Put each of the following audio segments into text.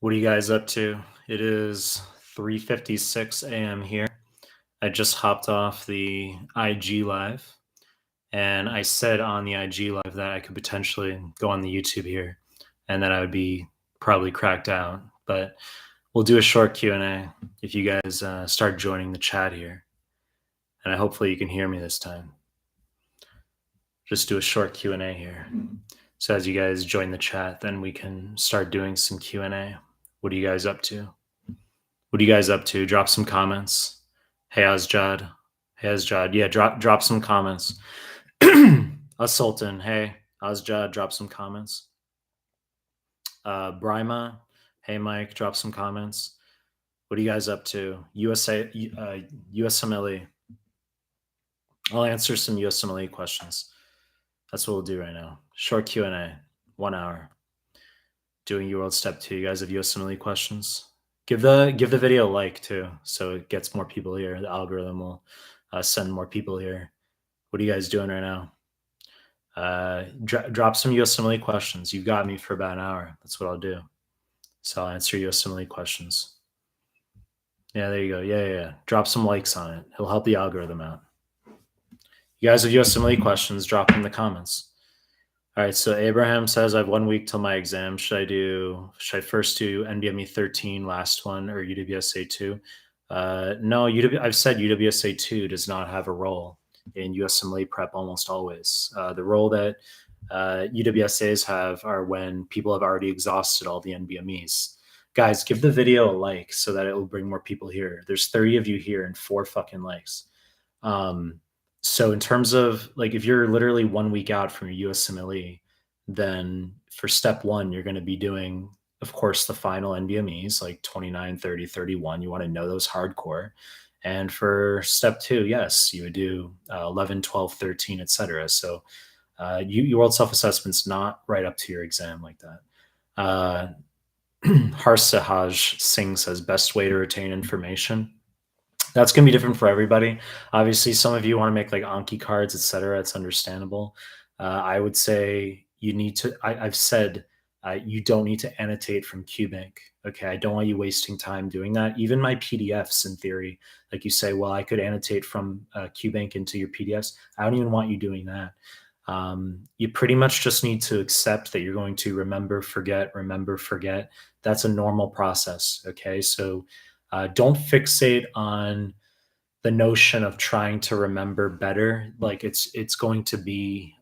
What are you guys up to? It is 3:56 a.m. here. I just hopped off the IG live and I said on the IG live that I could potentially go on the YouTube here and that I would be probably cracked out, but we'll do a short Q&A if you guys start joining the chat here. And hopefully you can hear me this time. Just do a short Q&A here. So as you guys join the chat, then we can start doing some Q&A. What are you guys up to? What are you guys up to? Drop some comments. Hey, Azjad. Hey, Azjad. Yeah, drop some comments. Sultan. Hey, Azjad, drop some comments. Brima. Hey, Mike, drop some comments. What are you guys up to? USMLE. I'll answer some USMLE questions. That's what we'll do right now. Short Q&A, 1 hour. Doing UWorld step 2. You guys have USMLE questions? Give the video a like too, so it gets more people here. The algorithm will send more people here. What are you guys doing right now? Drop some USMLE questions. You got me for about an hour. That's what I'll do. So I'll answer USMLE questions. Yeah, there you go. Yeah. Drop some likes on it. It'll help the algorithm out. You guys have USMLE questions, drop them in the comments. All right, so Abraham says I have 1 week till my exam. Should I first do NBME 13, last one, or UWSA 2? No, I've said UWSA 2 does not have a role in USMLE prep almost always. The role that UWSAs have are when people have already exhausted all the NBMEs. Guys, give the video a like so that it will bring more people here. There's 30 of you here and 4 fucking likes. So in terms of like, if you're literally 1 week out from your USMLE, then for step 1, you're going to be doing, of course, the final NBMEs like 29, 30, 31. You want to know those hardcore. And for step 2, yes, you would do 11, 12, 13, etc. So your world self-assessment's not right up to your exam like that. Harsahaj Singh says best way to retain information. That's going to be different for everybody. Obviously, some of you want to make like Anki cards, etc. It's understandable. I would say you need to, I've said you don't need to annotate from QBank. Okay, I don't want you wasting time doing that. Even my PDFs, in theory, like you say, well, I could annotate from QBank into your PDFs. I don't even want you doing that. You pretty much just need to accept that you're going to remember, forget. That's a normal process. Okay, so don't fixate on the notion of trying to remember better. Like it's going to be,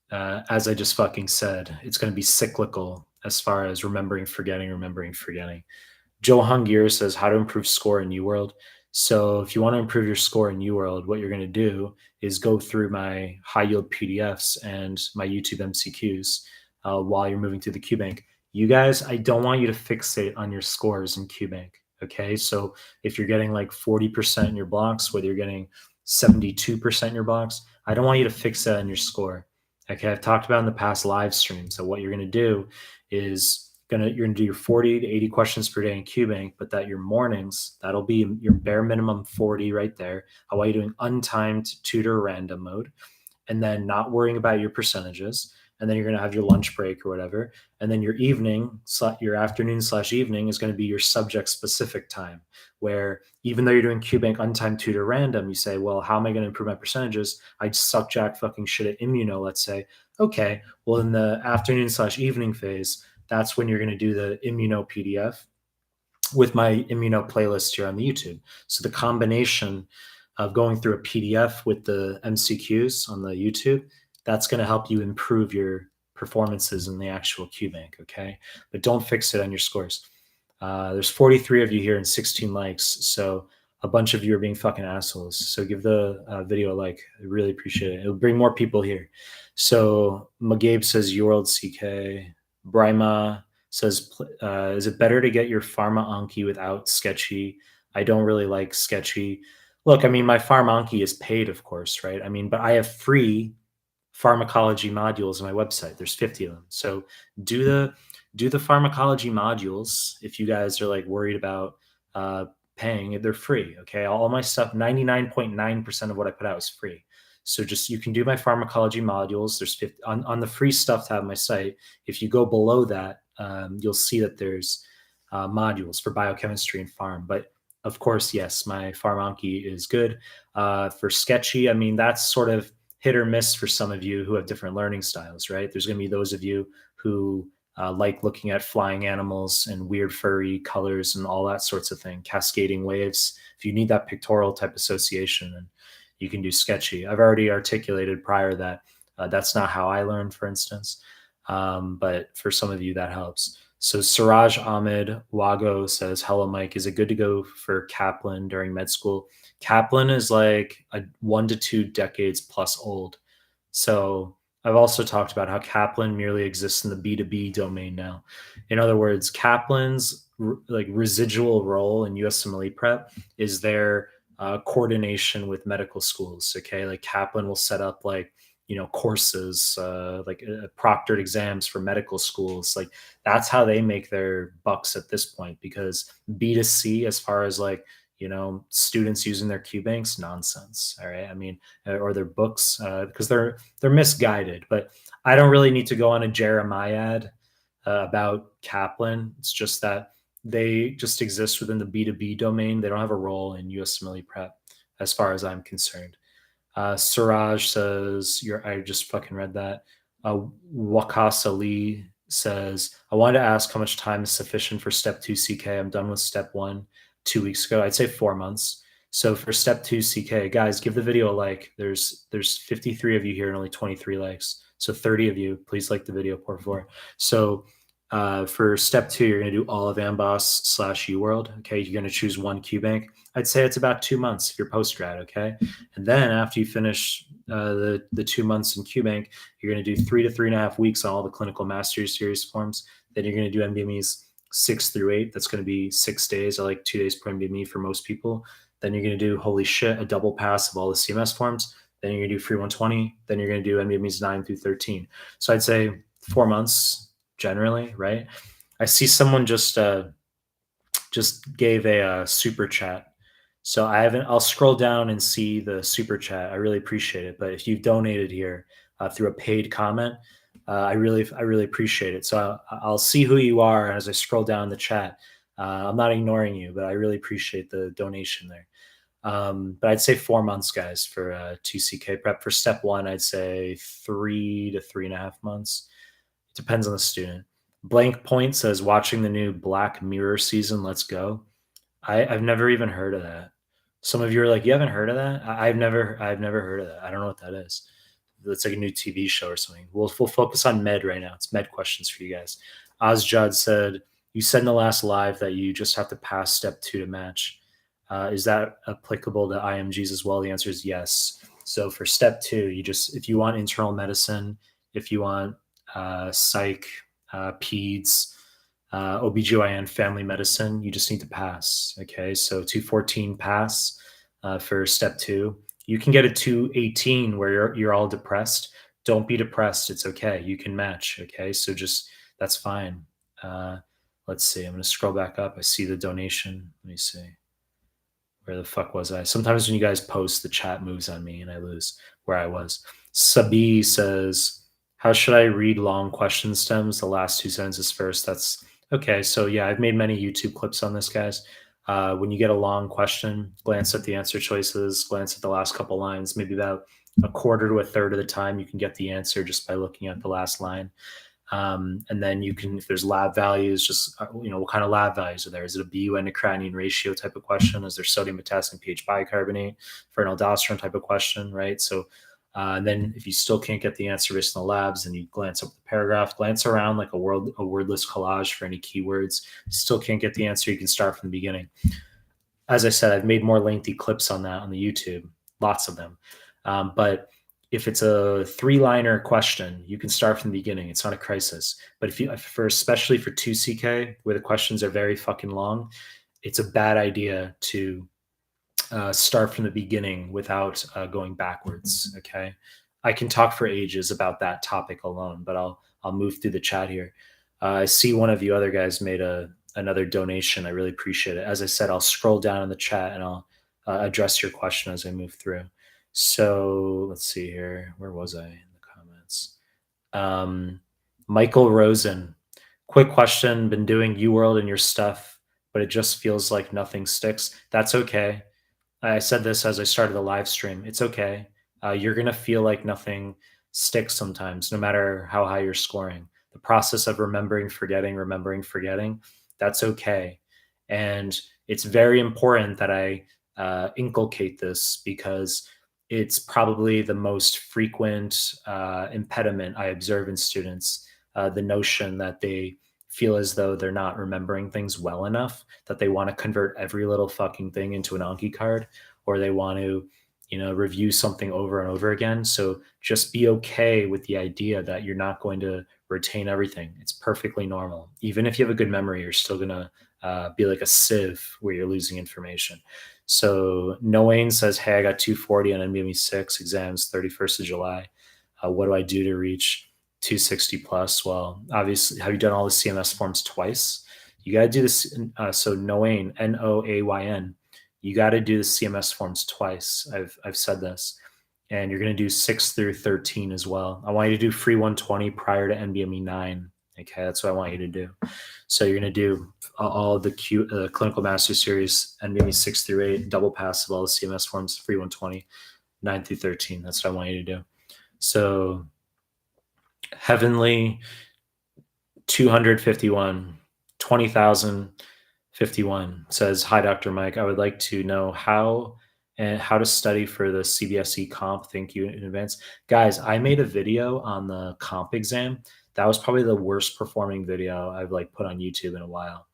as I just fucking said, it's going to be cyclical as far as remembering, forgetting. Joe Hungier says how to improve score in UWorld. So if you want to improve your score in UWorld, what you're going to do is go through my high yield PDFs and my YouTube MCQs while you're moving through the QBank. You guys, I don't want you to fixate on your scores in QBank. Okay, so if you're getting like 40% in your blocks, whether you're getting 72% in your blocks, I don't want you to fixate on your score. Okay, I've talked about in the past live stream. So what you're going to do is you're going to do your 40 to 80 questions per day in QBank, but that your mornings, that'll be your bare minimum 40 right there. I want you doing untimed tutor random mode and then not worrying about your percentages. And then you're going to have your lunch break or whatever. And then your afternoon/evening is going to be your subject specific time, where even though you're doing QBank untimed tutor random, you say, well, how am I going to improve my percentages? I suck jack fucking shit at immuno, let's say. Okay, well, in the afternoon/evening phase, that's when you're going to do the immuno PDF with my immuno playlist here on the YouTube. So the combination of going through a PDF with the MCQs on the YouTube, that's going to help you improve your performances in the actual QBank, okay? But don't fix it on your scores. There's 43 of you here and 16 likes, so a bunch of you are being fucking assholes. So give the video a like. I really appreciate it. It'll bring more people here. So Magabe says UWorld CK. Brima says, is it better to get your Pharma Anki without sketchy? I don't really like sketchy. Look, I mean, my Pharma Anki is paid, of course, right? I mean, but I have free pharmacology modules on my website. There's 50 of them. So do the pharmacology modules. If you guys are like worried about paying, they're free. Okay. All my stuff, 99.9% of what I put out is free. So just, you can do my pharmacology modules. There's 50 on the free stuff to have on my site. If you go below that, you'll see that there's modules for biochemistry and pharm. But of course, yes, my Pharmacology is good. For sketchy, I mean, that's sort of hit or miss for some of you who have different learning styles, right? There's going to be those of you who like looking at flying animals and weird furry colors and all that sorts of thing, cascading waves. If you need that pictorial type association, and you can do sketchy. I've already articulated prior that that's not how I learned, for instance. But for some of you, that helps. So Siraj Ahmed Wago says, hello, Mike. Is it good to go for Kaplan during med school? Kaplan is like 1 to 2 decades plus old. So I've also talked about how Kaplan merely exists in the B2B domain now. In other words, Kaplan's like residual role in USMLE prep is their coordination with medical schools. Okay, like Kaplan will set up like courses, like proctored exams for medical schools. Like that's how they make their bucks at this point, because B2C, as far as like students using their Q banks, nonsense. All right, I mean, or their books, because they're misguided. But I don't really need to go on a Jeremiad about Kaplan. It's just that they just exist within the B2B domain. They don't have a role in USMLE prep, as far as I'm concerned. Suraj says, I just fucking read that. Wakas Ali says, I wanted to ask how much time is sufficient for step 2 CK. I'm done with step 1 2 weeks ago. I'd say 4 months. So for step 2 CK, guys, give the video a like. There's 53 of you here and only 23 likes. So 30 of you, please like the video, por favor. So for step 2, you're going to do all of Amboss/UWorld. Okay, you're going to choose one QBank. I'd say it's about 2 months if you're post-grad, okay? And then after you finish the 2 months in QBank, you're going to do 3 to 3.5 weeks on all the clinical mastery series forms. Then you're going to do NBMEs 6 through 8. That's going to be 6 days, or like 2 days per NBME for most people. Then you're going to do, holy shit, a double pass of all the CMS forms. Then you're going to do free 120. Then you're going to do NBMEs 9 through 13. So I'd say 4 months generally, right? I see someone just gave a super chat. So I'll scroll down and see the super chat. I really appreciate it. But if you've donated here through a paid comment, I really appreciate it. So I'll see who you are as I scroll down the chat. I'm not ignoring you, but I really appreciate the donation there. But I'd say 4 months, guys, for 2CK prep. For step 1, I'd say 3 to 3.5 months. It depends on the student. Blank Point says, watching the new Black Mirror season. Let's go. I've never even heard of that. Some of you are like, you haven't heard of that? I've never heard of that. I don't know what that is. It's like a new TV show or something. We'll focus on med right now. It's med questions for you guys. Ozjad said, you said in the last live that you just have to pass step 2 to match. Is that applicable to IMGs as well? The answer is yes. So for step 2, if you want internal medicine, if you want psych, peds, OBGYN, family medicine, you just need to pass. Okay, so 214 pass for step 2. You can get a 218 where you're all depressed. Don't be depressed. It's okay. You can match. Okay, so that's fine. Let's see. I'm going to scroll back up. I see the donation. Let me see. Where the fuck was I? Sometimes when you guys post, the chat moves on me and I lose where I was. Sabi says, how should I read long question stems? The last 2 sentences first. That's okay. So yeah, I've made many YouTube clips on this, guys. When you get a long question, glance at the answer choices, glance at the last couple lines, maybe about a quarter to a third of the time you can get the answer just by looking at the last line. And then you can, if there's lab values, just, what kind of lab values are there? Is it a BUN to creatinine ratio type of question? Is there sodium, potassium, pH bicarbonate for an aldosterone type of question, right? So and then if you still can't get the answer based on the labs, and you glance up the paragraph, glance around like a wordless collage for any keywords, still can't get the answer, you can start from the beginning. As I said, I've made more lengthy clips on that on the YouTube, lots of them. But if it's a 3-liner question, you can start from the beginning. It's not a crisis. But especially for 2CK, where the questions are very fucking long, it's a bad idea to start from the beginning without going backwards. Okay, I can talk for ages about that topic alone, but I'll move through the chat here. I see one of you other guys made another donation. I really appreciate it. As I said, I'll scroll down in the chat and I'll address your question as I move through. So let's see here. Where was I in the comments? Michael Rosen, Quick question, been doing UWorld and your stuff, but it just feels like nothing sticks. That's okay. I said this as I started the live stream. It's okay. You're going to feel like nothing sticks sometimes, no matter how high you're scoring. The process of remembering, forgetting, that's okay. And it's very important that I inculcate this because it's probably the most frequent impediment I observe in students. The notion that they feel as though they're not remembering things well enough, that they want to convert every little fucking thing into an Anki card, or they want to, review something over and over again. So just be okay with the idea that you're not going to retain everything. It's perfectly normal. Even if you have a good memory, you're still going to be like a sieve where you're losing information. So Noane says, hey, I got 240 on NBME 6 exams, 31st of July. What do I do to reach 260 plus? Well, obviously, have you done all the CMS forms twice? You got to do this. So Noane, Noayn, you got to do the CMS forms twice. I've said this, and you're going to do 6 through 13 as well. I want you to do free 120 prior to NBME 9. Okay, that's what I want you to do. So you're going to do all of the clinical master series, NBME 6 through 8, double pass of all the CMS forms, free 120, 9 through 13. That's what I want you to do. So Heavenly 251, 20,051 says, hi, Dr. Mike. I would like to know how to study for the CBSE comp. Thank you in advance. Guys, I made a video on the comp exam. That was probably the worst performing video I've put on YouTube in a while.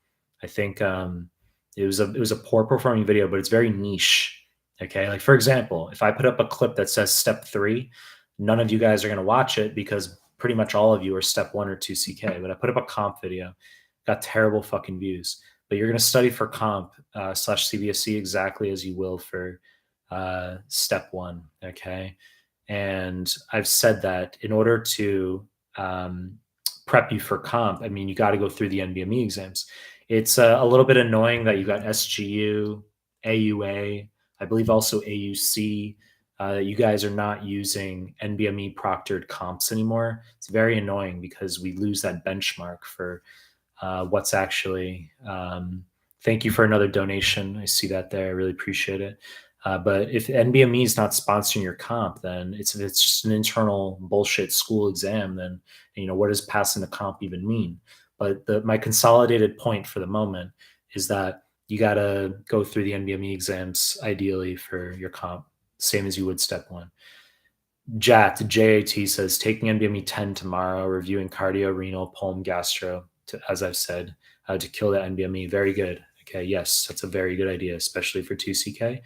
I think it was a poor performing video, but it's very niche. Okay. Like, for example, if I put up a clip that says step 3, none of you guys are going to watch it because pretty much all of you are step 1 or 2 CK. But I put up a comp video, got terrible fucking views. But you're going to study for comp / CBSE exactly as you will for step 1. Okay. And I've said that in order to prep you for comp, I mean, you got to go through the NBME exams. It's a little bit annoying that you got SGU, AUA, I believe also AUC. You guys are not using NBME proctored comps anymore. It's very annoying because we lose that benchmark for what's actually. Thank you for another donation. I see that there. I really appreciate it. But if NBME is not sponsoring your comp, then it's just an internal bullshit school exam. Then what does passing the comp even mean? But my consolidated point for the moment is that you got to go through the NBME exams ideally for your comp, same as you would step 1. JAT says, taking NBME 10 tomorrow, reviewing cardio, renal, pulm, gastro, as I've said, to kill the NBME. Very good. Okay, yes, that's a very good idea, especially for 2CK.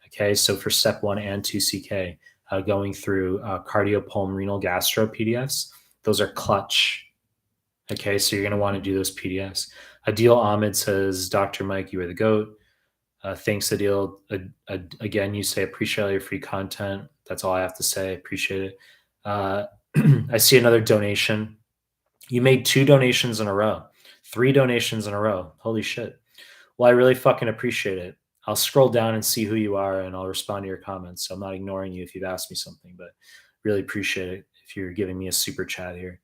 Okay, so for step 1 and 2CK, going through cardio, pulm, renal, gastro PDFs, those are clutch. Okay, so you're going to want to do those PDFs. Adil Ahmed says, Dr. Mike, you are the GOAT. Thanks, Adil. Again, you say, appreciate all your free content. That's all I have to say. Appreciate it. I see another donation. You made 2 donations in a row, 3 donations in a row. Holy shit. Well, I really fucking appreciate it. I'll scroll down and see who you are, and I'll respond to your comments. So I'm not ignoring you if you've asked me something, but really appreciate it if you're giving me a super chat here.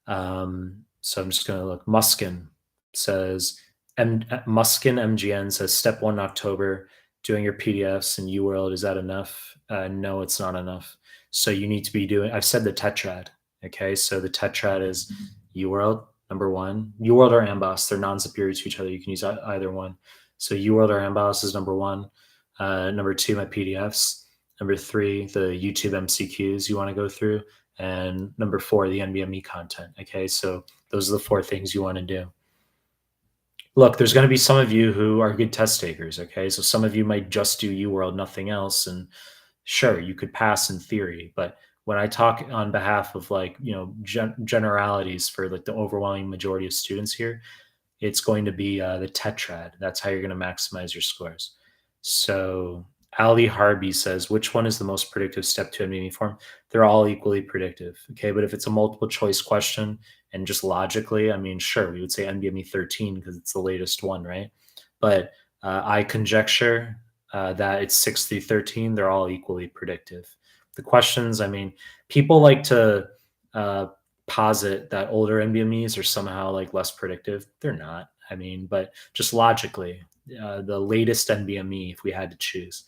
So I'm just going to look. Muskin says, Muskin MGN says, step 1 October, doing your PDFs in UWorld. Is that enough? No, it's not enough. So you need to be doing, I've said the tetrad. Okay, so the tetrad is UWorld, number 1. UWorld or Amboss, they're non-superior to each other. You can use either one. So UWorld or Amboss is number 1. Number 2, my PDFs. Number 3, the YouTube MCQs you want to go through. And number 4, the NBME content. Okay, so those are the 4 things you want to do. Look, there's going to be some of you who are good test takers. Okay, so some of you might just do UWorld, nothing else. And sure, you could pass in theory, but when I talk on behalf of generalities for the overwhelming majority of students here, it's going to be the tetrad. That's how you're going to maximize your scores. So Ali Harby says, which one is the most predictive step 2 NBME form? They're all equally predictive. Okay, but if it's a multiple choice question and just logically, I mean, sure, we would say NBME 13 because it's the latest one, right? But I conjecture that it's 6 through 13. They're all equally predictive. The questions, I mean, people like to posit that older NBMEs are somehow like less predictive. They're not. I mean, but just logically, the latest NBME, if we had to choose.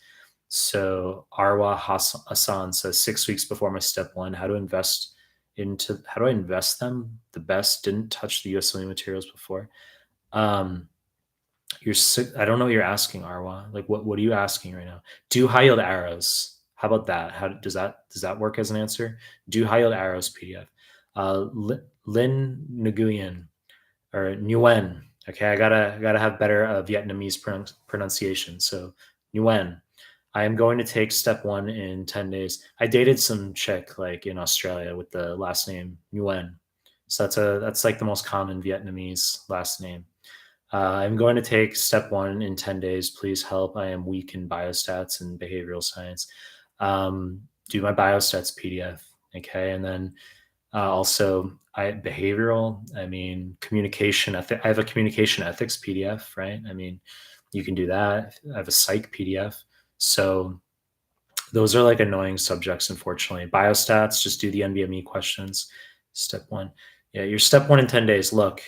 So Arwa Hassan says 6 weeks before my step one, how do I invest them the best? Didn't touch the USMLE materials before. I don't know what you're asking, Arwa. Like what are you asking right now? Do high yield arrows. How about that? How does that work as an answer? Do high yield arrows PDF. Lin Nguyen or Nguyen. Okay, I gotta have better Vietnamese pronunciation. So Nguyen. I am going to take step one in 10 days. I dated some chick like in Australia with the last name Nguyen. So that's like the most common Vietnamese last name. I'm going to take step one in 10 days. Please help. I am weak in biostats and behavioral science. Do my biostats PDF. Okay. And then also behavioral, I mean, communication. I have a communication ethics PDF, right? I mean, you can do that. I have a psych PDF. So those are like annoying subjects, unfortunately. Biostats, just do the NBME questions. Step one. Yeah, your step one in 10 days. Look,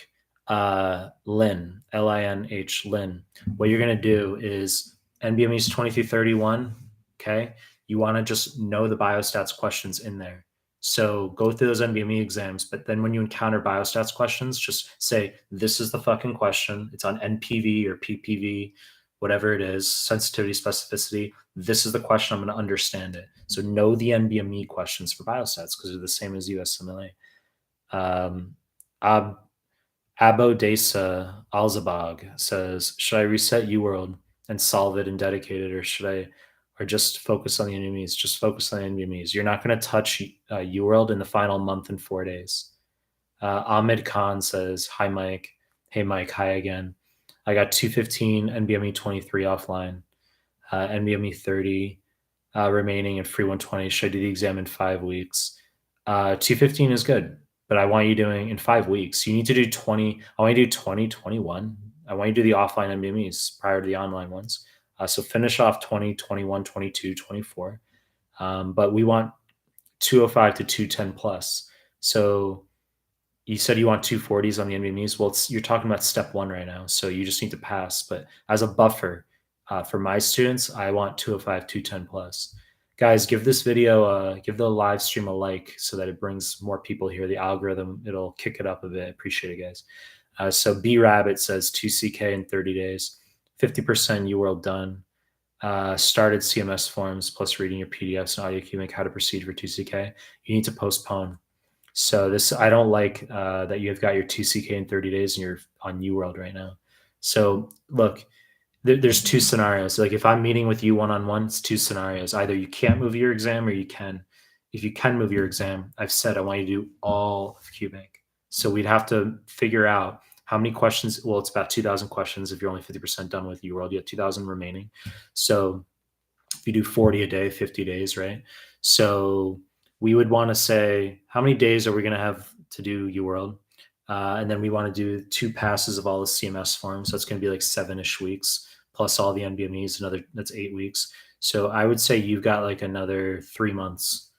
Lin, L-I-N-H, Lin. What you're going to do is NBME's 20 through 31. Okay. You want to just know the biostats questions in there. So go through those NBME exams, but then when you encounter biostats questions, just say, this is the fucking question. It's on NPV or PPV, whatever it is, sensitivity, specificity. This is the question. I'm going to understand it. So know the NBME questions for biostats because they're the same as USMLE. Abodesa Alzabag says, should I reset UWorld and solve it and dedicate it, or just focus on the NVMEs? Just focus on the NVMEs. You're not going to touch UWorld in the final month and 4 days. Ahmed Khan says, hi, Mike. Hey, Mike. Hi again. I got 215 NBME 23 offline, NBME 30 remaining, and free 120. Should I do the exam in 5 weeks? 215 is good, but I want you doing in 5 weeks. You need to do 20. I want you to do 20, 21. I want you to do the offline NBMEs prior to the online ones. So finish off 20, 21, 22, 24. But we want 205 to 210 plus. So you said you want 240s on the NVMEs. Well, you're talking about step one right now. So you just need to pass. But as a buffer for my students, I want 205, 210 plus. Guys, give this video, give the live stream a like so that it brings more people here. The algorithm, it'll kick it up a bit. Appreciate it, guys. So B Rabbit says 2CK in 30 days, 50% UWorld done. Started CMS forms plus reading your PDFs and audio cubic, how to proceed for 2CK. You need to postpone. So this, I don't like that you've got your 2CK in 30 days and you're on UWorld right now. So look, there's two scenarios. Like if I'm meeting with you one-on-one, it's two scenarios. Either you can't move your exam or you can. If you can move your exam, I've said I want you to do all of QBank. So we'd have to figure out how many questions. Well, it's about 2,000 questions. If you're only 50% done with UWorld, you have 2,000 remaining. So if you do 40 a day, 50 days, right? So we would want to say, how many days are we going to have to do UWorld? And then we want to do 2 passes of all the CMS forms. So it's going to be like 7-ish weeks plus all the NBMEs, that's 8 weeks. So I would say you've got like another 3 months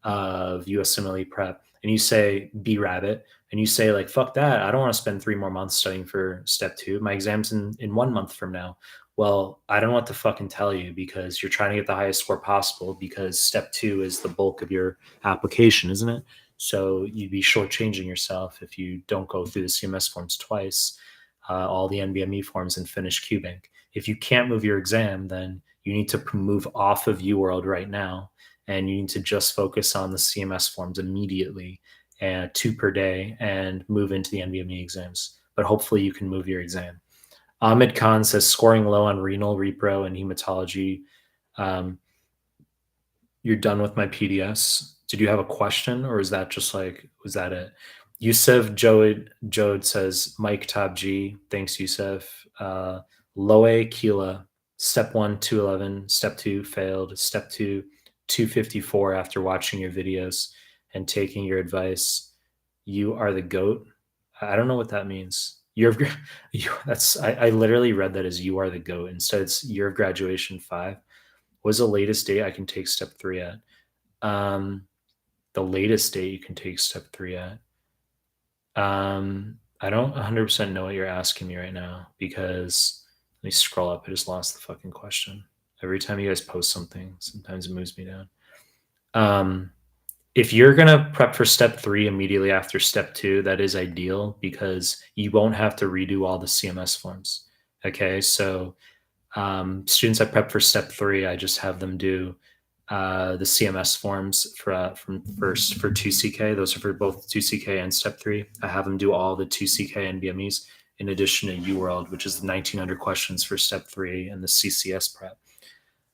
of USMLE prep. And you say B Rabbit, and you say like, fuck that. I don't want to spend 3 more months studying for step 2. My exam's in 1 month from now. Well, I don't know what to fucking tell you because you're trying to get the highest score possible because step 2 is the bulk of your application, isn't it? So you'd be shortchanging yourself if you don't go through the CMS forms twice, all the NBME forms, and finish QBank. If you can't move your exam, then you need to move off of UWorld right now, and you need to just focus on the CMS forms immediately, and 2 per day, and move into the NBME exams. But hopefully you can move your exam. Ahmed Khan says scoring low on renal, repro, and hematology. You're done with my PDS. Did you have a question, or is that just like, was that it? Yusuf Jode says Mike Tab G. Thanks, Yusuf. Loe Kila, step 1, 211, step 2 failed, step 2, 254 after watching your videos and taking your advice. You are the GOAT. I don't know what that means. I literally read that as you are the GOAT. Instead, it's year of graduation 5. What is the latest date I can take step 3 at? The latest date you can take step 3 at. I don't 100% know what you're asking me right now because let me scroll up. I just lost the fucking question. Every time you guys post something, sometimes it moves me down. If you're going to prep for step 3 immediately after step 2, that is ideal because you won't have to redo all the CMS forms. Okay, so students that prep for step 3, I just have them do the CMS forms from first for 2CK. Those are for both 2CK and step 3. I have them do all the 2CK NBMEs in addition to UWorld, which is the 1900 questions for step 3 and the CCS prep.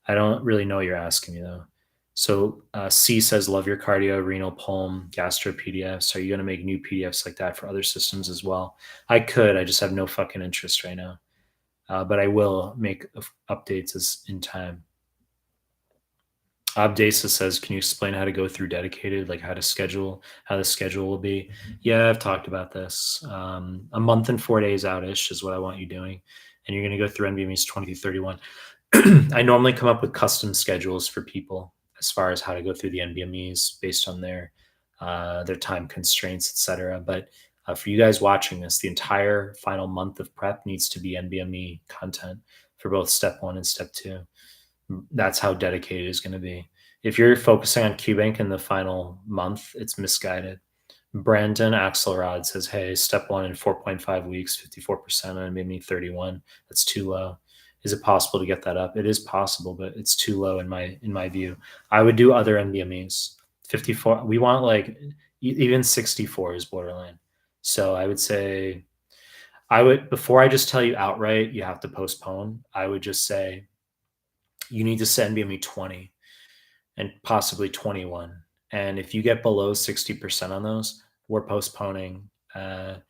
I don't really know what you're asking me though. So C says, love your cardio, renal, pulm, gastro PDFs. Are you going to make new PDFs like that for other systems as well? I could. I just have no fucking interest right now. But I will make updates as in time. Abdesa says, can you explain how to go through dedicated, like how the schedule will be? Yeah, I've talked about this. A month and 4 days outish is what I want you doing. And you're going to go through NVMEs 20 through 31. I normally come up with custom schedules for people as far as how to go through the NVMEs based on their time constraints, etc. But for you guys watching this, the entire final month of prep needs to be NVMe content for both step 1 and step 2. That's how dedicated it's going to be. If you're focusing on QBank in the final month, it's misguided. Brandon Axelrod says, hey, step 1 in 4.5 weeks, 54% on NBME 31. That's too low. Is it possible to get that up? It is possible, but it's too low in my view. I would do other NBMEs. 54. We want like even 64 is borderline. So I would say before I just tell you outright you have to postpone, I would just say you need to set NBME 20 and possibly 21. And if you get below 60% on those, we're postponing. I'd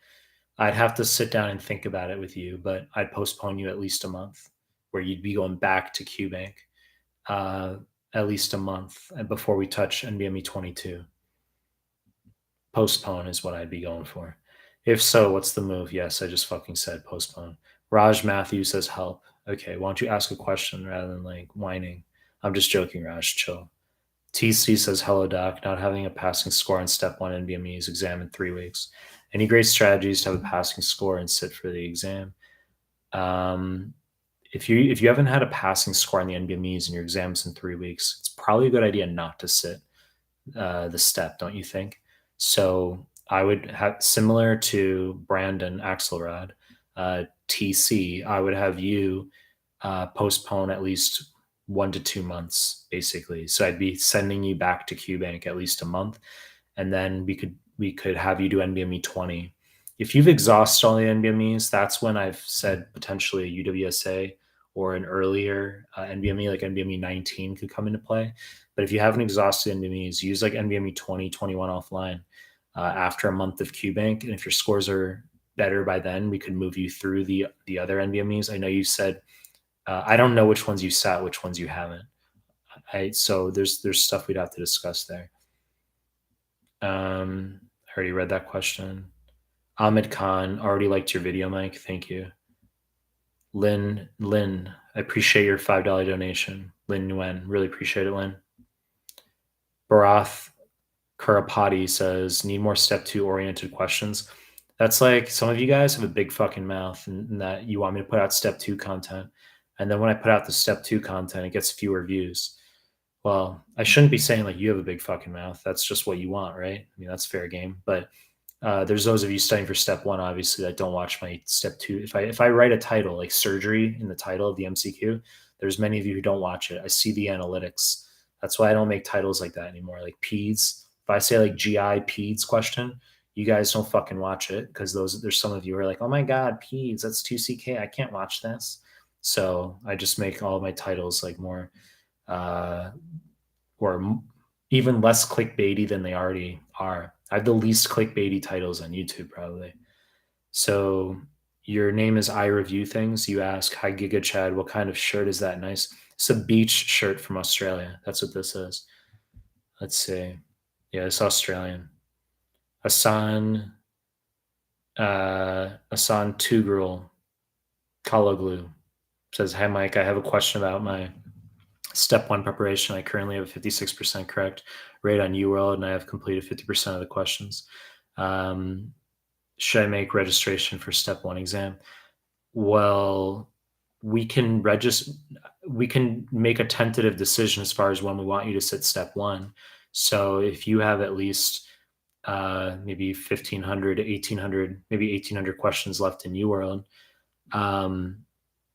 have to sit down and think about it with you, but I'd postpone you at least a month where you'd be going back to QBank at least a month before we touch NBME 22. Postpone is what I'd be going for. If so, what's the move? Yes, I just fucking said postpone. Raj Matthews says help. Okay, why don't you ask a question rather than like whining? I'm just joking, Raj. Chill. TC says, hello, doc. Not having a passing score on step 1 NBMEs exam in 3 weeks. Any great strategies to have a passing score and sit for the exam? If you haven't had a passing score on the NBMEs in your exams in 3 weeks, it's probably a good idea not to sit the step, don't you think? So I would have, similar to Brandon Axelrod, TC, I would have you postpone at least 1 to 2 months, basically. So I'd be sending you back to QBank at least a month, and then we could have you do NBME 20. If you've exhausted all the NBMEs, that's when I've said potentially a UWSA or an earlier NBME, like NBME 19 could come into play. But if you haven't exhausted NBMEs, use like NBME 20, 21 offline after a month of QBank. And if your scores are better by then, we could move you through the other NBMEs. I know you said, I don't know which ones you sat, which ones you haven't. So there's stuff we'd have to discuss there. I already read that question. Ahmed Khan, already liked your video, Mike. Thank you. Lynn, I appreciate your $5 donation. Lynn Nguyen, really appreciate it, Lynn. Barath Kurapati says, need more step 2 oriented questions. That's like, some of you guys have a big fucking mouth and that you want me to put out step 2 content. And then when I put out the step 2 content, it gets fewer views. Well, I shouldn't be saying like you have a big fucking mouth. That's just what you want, right? I mean, that's fair game. But there's those of you studying for step 1, obviously, that don't watch my step 2. If I write a title like surgery in the title of the MCQ, there's many of you who don't watch it. I see the analytics. That's why I don't make titles like that anymore. Like peds. If I say like GI peds question, you guys don't fucking watch it because there's some of you who are like, oh my God, peds, that's 2CK. I can't watch this. So I just make all of my titles like more or even less clickbaity than they already are. I have the least clickbaity titles on YouTube probably. So your name is I Review Things. You ask, hi Giga Chad, what kind of shirt is that? Nice. It's a beach shirt from Australia. That's what this is. Let's see. Yeah, it's Australian. Asan Tugrul Kaloglu says, hi Mike, I have a question about my step 1 preparation. I currently have a 56% correct rate on UWorld, and I have completed 50% of the questions. Should I make registration for step 1 exam? Well, we can register. We can make a tentative decision as far as when we want you to sit step 1. So if you have at least maybe 1,500 to 1,800, maybe 1,800 questions left in UWorld,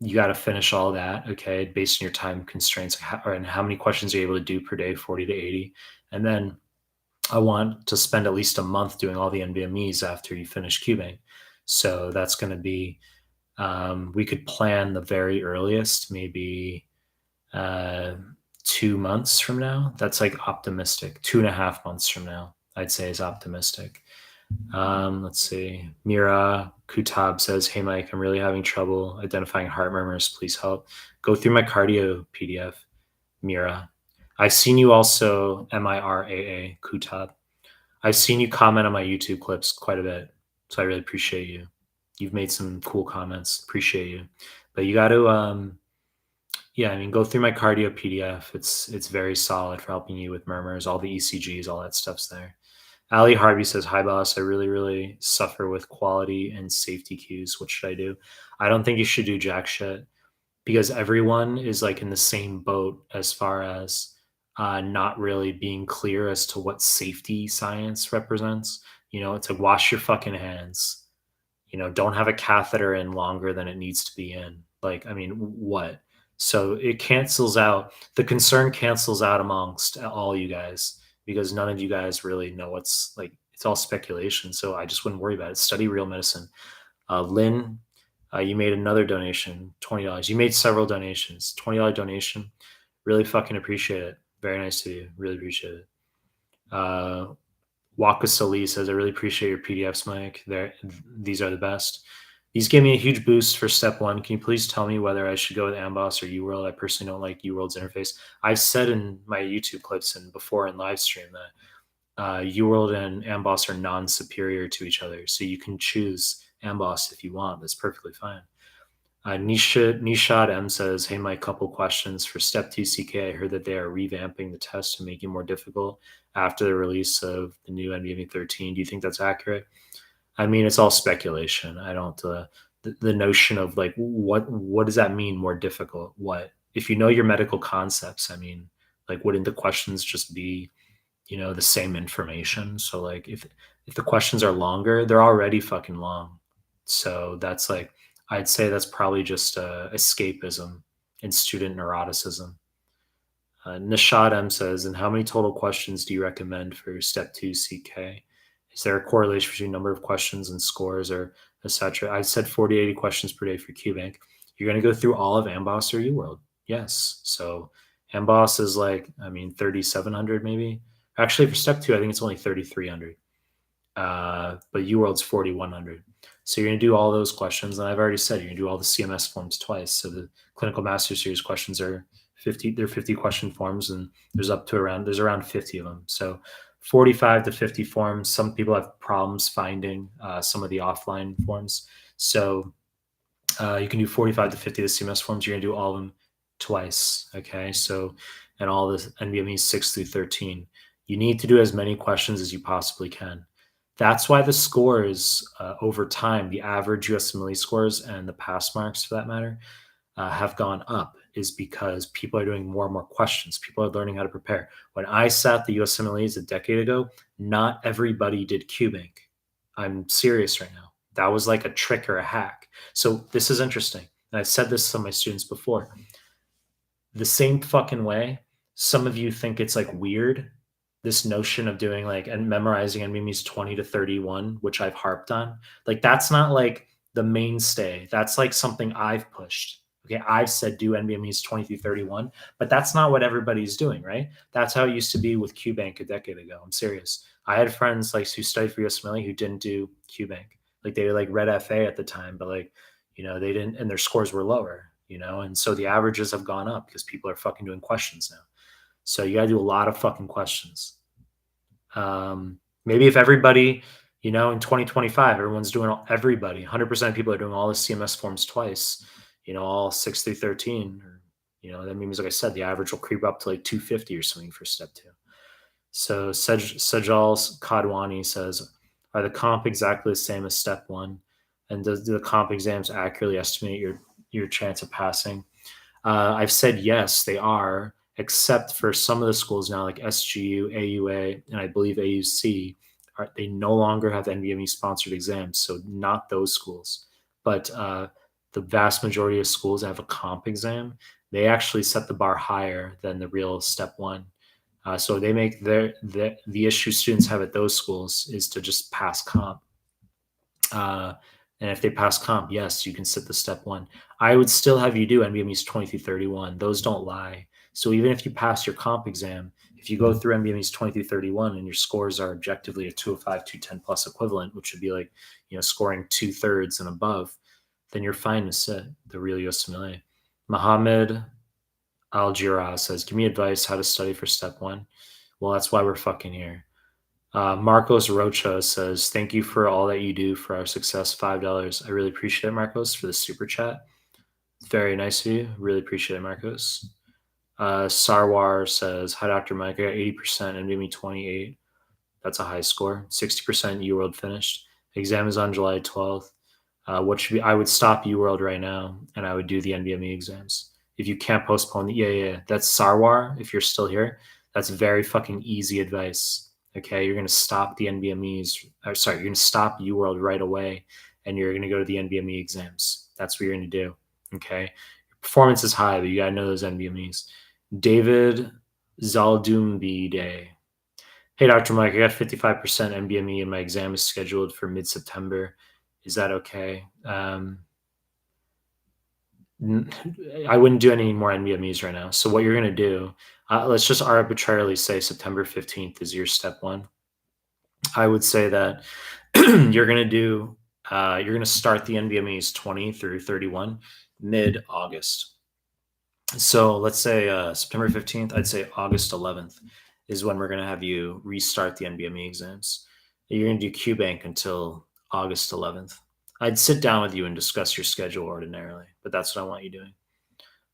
you got to finish all that, okay, based on your time constraints, and how many questions you're able to do per day, 40 to 80. And then I want to spend at least a month doing all the NVMEs after you finish cubing. So that's going to be, we could plan the very earliest, maybe 2 months from now. That's like optimistic. 2.5 months from now, I'd say, is optimistic. Let's see. Mira Kutab says, "Hey Mike, I'm really having trouble identifying heart murmurs. Please help. Go through my cardio PDF." Mira, I've seen you also, MIRAA Kutab. I've seen you comment on my YouTube clips quite a bit, so I really appreciate you. You've made some cool comments. Appreciate you. But you got to, yeah, I mean, go through my cardio PDF. It's very solid for helping you with murmurs, all the ECGs, all that stuff's there. Ali Harvey says, "Hi boss, I really, really suffer with quality and safety cues. What should I do?" I don't think you should do jack shit, because everyone is like in the same boat as far as not really being clear as to what safety science represents. It's like, wash your fucking hands. Don't have a catheter in longer than it needs to be in. Like, I mean, what? So it cancels out, the concern cancels out amongst all you guys, because none of you guys really know what's like, it's all speculation. So I just wouldn't worry about it. Study real medicine. Lynn, you made another donation, $20. You made several donations, $20 donation. Really fucking appreciate it. Very nice of you. Really appreciate it. Waka Sali says, "I really appreciate your PDFs, Mike. These are the best. These gave me a huge boost for step 1. Can you please tell me whether I should go with Amboss or UWorld? I personally don't like UWorld's interface." I've said in my YouTube clips and before in live stream that UWorld and Amboss are non-superior to each other. So you can choose Amboss if you want. That's perfectly fine. Nishad M says, "Hey, my couple questions for step 2 CK. I heard that they are revamping the test to make it more difficult after the release of the new NVMe 13. Do you think that's accurate?" I mean, it's all speculation. I don't, the notion of like, what does that mean, more difficult? What, if you know your medical concepts, I mean, like, wouldn't the questions just be, the same information? So like, if the questions are longer, they're already fucking long. So that's like, I'd say that's probably just escapism and student neuroticism. Nishad M says, "And how many total questions do you recommend for step 2 CK? Is there a correlation between number of questions and scores, or etc.?" I said 40 to 80 questions per day for QBank. You're going to go through all of Amboss or UWorld. Yes. So Amboss is like, I mean, 3,700 maybe. Actually, for step 2, I think it's only 3,300. But UWorld's 4,100. So you're going to do all those questions. And I've already said you're going to do all the CMS forms twice. So the Clinical Master Series questions are 50. They're 50 question forms, and there's around 50 of them. So 45 to 50 forms. Some people have problems finding some of the offline forms. So you can do 45 to 50 of the CMS forms. You're going to do all of them twice. Okay. So, and all the NBMEs 6 through 13. You need to do as many questions as you possibly can. That's why the scores over time, the average USMLE scores and the pass marks for that matter, have gone up, is because people are doing more and more questions. People are learning how to prepare. When I sat the USMLEs a decade ago, not everybody did QBank. I'm serious right now. That was like a trick or a hack. So this is interesting. And I've said this to my students before. The same fucking way, some of you think it's like weird, this notion of doing like and memorizing NVMEs 20 to 31, which I've harped on. Like, that's not like the mainstay. That's like something I've pushed. Okay, I've said do NVMEs 20 through 31, but that's not what everybody's doing, right? That's how it used to be with QBank a decade ago. I'm serious. I had friends like who studied for USMLE who didn't do QBank. Like, they like read FA at the time, but like, they didn't, and their scores were lower, and so the averages have gone up because people are fucking doing questions now. So you got to do a lot of fucking questions. Maybe if everybody, in 2025, everyone's doing everybody, 100% of people are doing all the CMS forms twice, all 6 through 13, or, that means, like I said, the average will creep up to like 250 or something for step 2. So Sajal Kadwani says, Are the comp exactly the same as step one? And do the comp exams accurately estimate your chance of passing? I've said yes, they are, except for some of the schools now, like SGU, AUA, and I believe AUC. They no longer have NVME sponsored exams, so not those schools. But the vast majority of schools that have a comp exam, they actually set the bar higher than the real step one. So they make the issue students have at those schools is to just pass comp. And if they pass comp, yes, you can sit the step one. I would still have you do NBMEs 20 through 31. Those don't lie. So even if you pass your comp exam, if you go through NBMEs 20 through 31 and your scores are objectively a 205, 210 plus equivalent, which would be like, scoring 2/3 and above, then you're fine to sit the real USMLE. Mohammed Al-Jirah says, give me advice how to study for step one. Well, that's why we're fucking here. Marcos Rocha says, thank you for all that you do for our success, $5. I really appreciate it, Marcos, for the super chat. Very nice of you. Really appreciate it, Marcos. Sarwar says, hi, Dr. Mike. I got 80% and NVME 28. That's a high score. 60% UWorld finished. Exam is on July 12th. I would stop UWorld right now and I would do the NVME exams. If you can't postpone, that's Sarwar. If you're still here, that's very fucking easy advice. Okay, you're going to stop the NBMEs. You're going to stop UWorld right away, and you're going to go to the NBME exams. That's what you're going to do. Okay, your performance is high, but you got to know those NBMEs. David Zaldumbide. Hey, Dr. Mike, I got 55% NBME, and my exam is scheduled for mid-September. Is that okay? I wouldn't do any more NBMEs right now. So what you're going to do, let's just arbitrarily say September 15th is your step one. I would say that you're going to start the NBMEs 20 through 31 mid-August. So let's say September 15th, I'd say August 11th is when we're going to have you restart the NBME exams. You're going to do QBank until August 11th. I'd sit down with you and discuss your schedule ordinarily, but that's what I want you doing.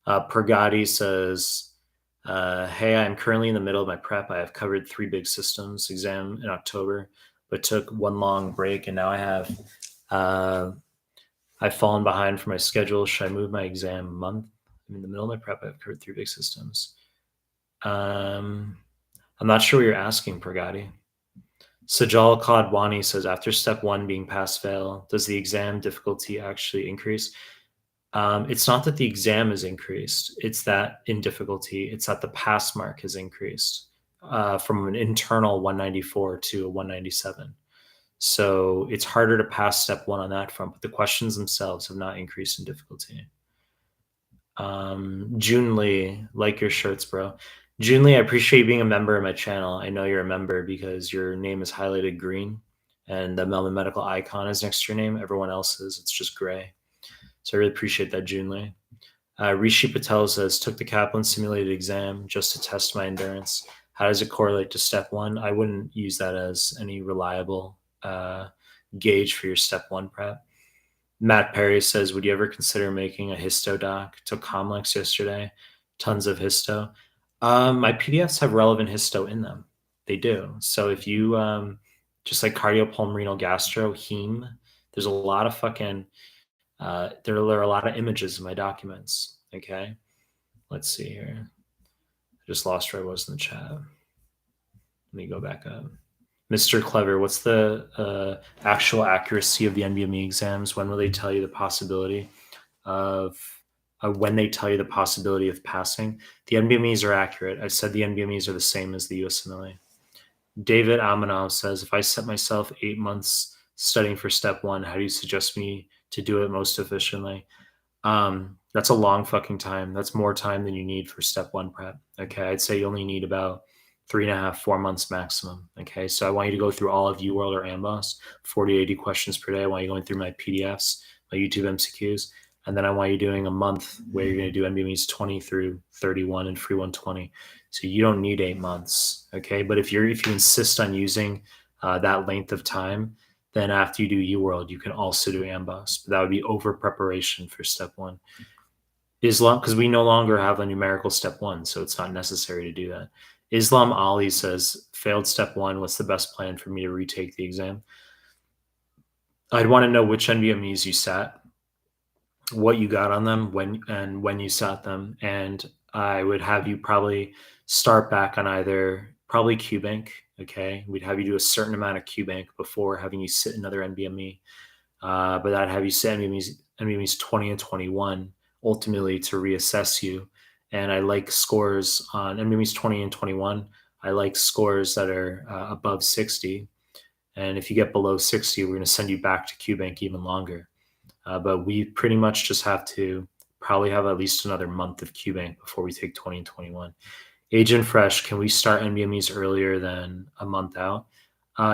Pergati says, hey, I'm currently in the middle of my prep. I have covered 3 big systems exam in October, but took one long break, and now I've fallen behind for my schedule. Should I move my exam a month? I'm in the middle of my prep. I've covered 3 big systems. I'm not sure what you're asking, Pergati. Sajal Kadwani says, after step one being pass-fail, does the exam difficulty actually increase? It's not that the exam is increased. It's that in difficulty, it's that the pass mark has increased from an internal 194 to a 197. So it's harder to pass step one on that front, but the questions themselves have not increased in difficulty. June Lee, like your shirts, bro. June Lee, I appreciate you being a member of my channel. I know you're a member because your name is highlighted green and the Mehlmanmedical icon is next to your name. Everyone else's, it's just gray. So I really appreciate that, June Lee. Rishi Patel says, took the Kaplan simulated exam just to test my endurance. How does it correlate to step one? I wouldn't use that as any reliable gauge for your step one prep. Matt Perry says, would you ever consider making a histo doc? Took Comlex yesterday, tons of histo. My PDFs have relevant histo in them. They do. So if you, just like cardiopulmonary gastro, heme, there's a lot of fucking, there are a lot of images in my documents. Okay. Let's see here. I just lost where I was in the chat. Let me go back up. Mr. Clever, what's the actual accuracy of the NBME exams? When will they tell you the possibility of when they tell you the possibility of passing? The NBMEs are accurate. I said the NBMEs are the same as the USMLE. David Amanov says, if I set myself 8 months studying for step one, how do you suggest me to do it most efficiently? That's a long fucking time. That's more time than you need for step one prep. Okay. I'd say you only need about 3.5, 4 months maximum. Okay. So I want you to go through all of UWorld or AMBOSS, 40, 80 questions per day. I want you going through my PDFs, my YouTube MCQs. And then I want you doing a month where you're going to do NBMEs 20 through 31 and free 120. So you don't need 8 months. Okay. But if you insist on using that length of time, then after you do UWorld, you can also do AMBOSS. But that would be over preparation for step one. Islam, because we no longer have a numerical step one, so it's not necessary to do that. Islam Ali says, failed step one. What's the best plan for me to retake the exam? I'd want to know which NVMEs you sat, what you got on them, when you sat them, and I would have you probably start back on either probably QBank. Okay, we'd have you do a certain amount of QBank before having you sit another NVMe, but I'd have you sit NVMEs 20 and 21 ultimately to reassess you. And I like scores on NVMEs 20 and 21. I like scores that are above 60. And if you get below 60, we're going to send you back to QBank even longer. But we pretty much just have to probably have at least another month of QBank before we take 20 and 21. Agent Fresh, can we start NVMEs earlier than a month out?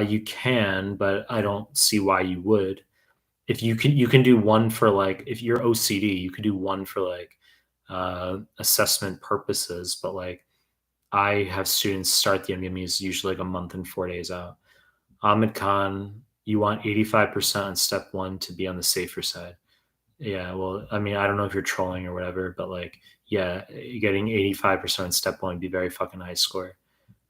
You can, but I don't see why you would. If you can do one for like, if you're OCD, you could do one for like assessment purposes, but like I have students start the NVMEs usually like a month and 4 days out. Ahmed Khan, you want 85% on step one to be on the safer side. Yeah, well, I mean, I don't know if you're trolling or whatever, but like, yeah, getting 85% on step one would be very fucking high score.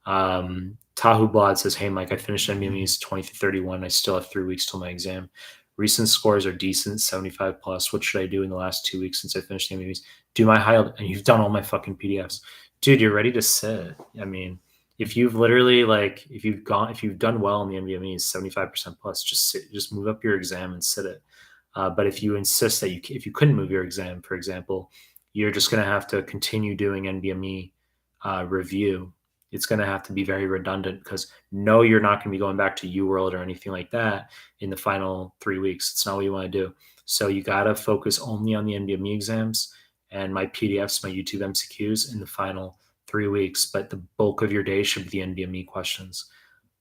Tahu Blad says, "Hey Mike, I finished NBMEs 20 through 31. I still have 3 weeks till my exam. Recent scores are decent, 75 plus. What should I do in the last 2 weeks since I finished the NBMEs? Do my high, and you've done all my fucking PDFs, dude. You're ready to sit. I mean, if you've literally like, if you've done well in the NBMEs, 75% plus, just sit, just move up your exam and sit it. But if you insist that if you couldn't move your exam, for example, you're just going to have to continue doing NBME review. It's going to have to be very redundant because no, you're not going to be going back to UWorld or anything like that in the final 3 weeks. It's not what you want to do. So you got to focus only on the NBME exams and my PDFs, my YouTube MCQs in the final 3 weeks. But the bulk of your day should be the NBME questions.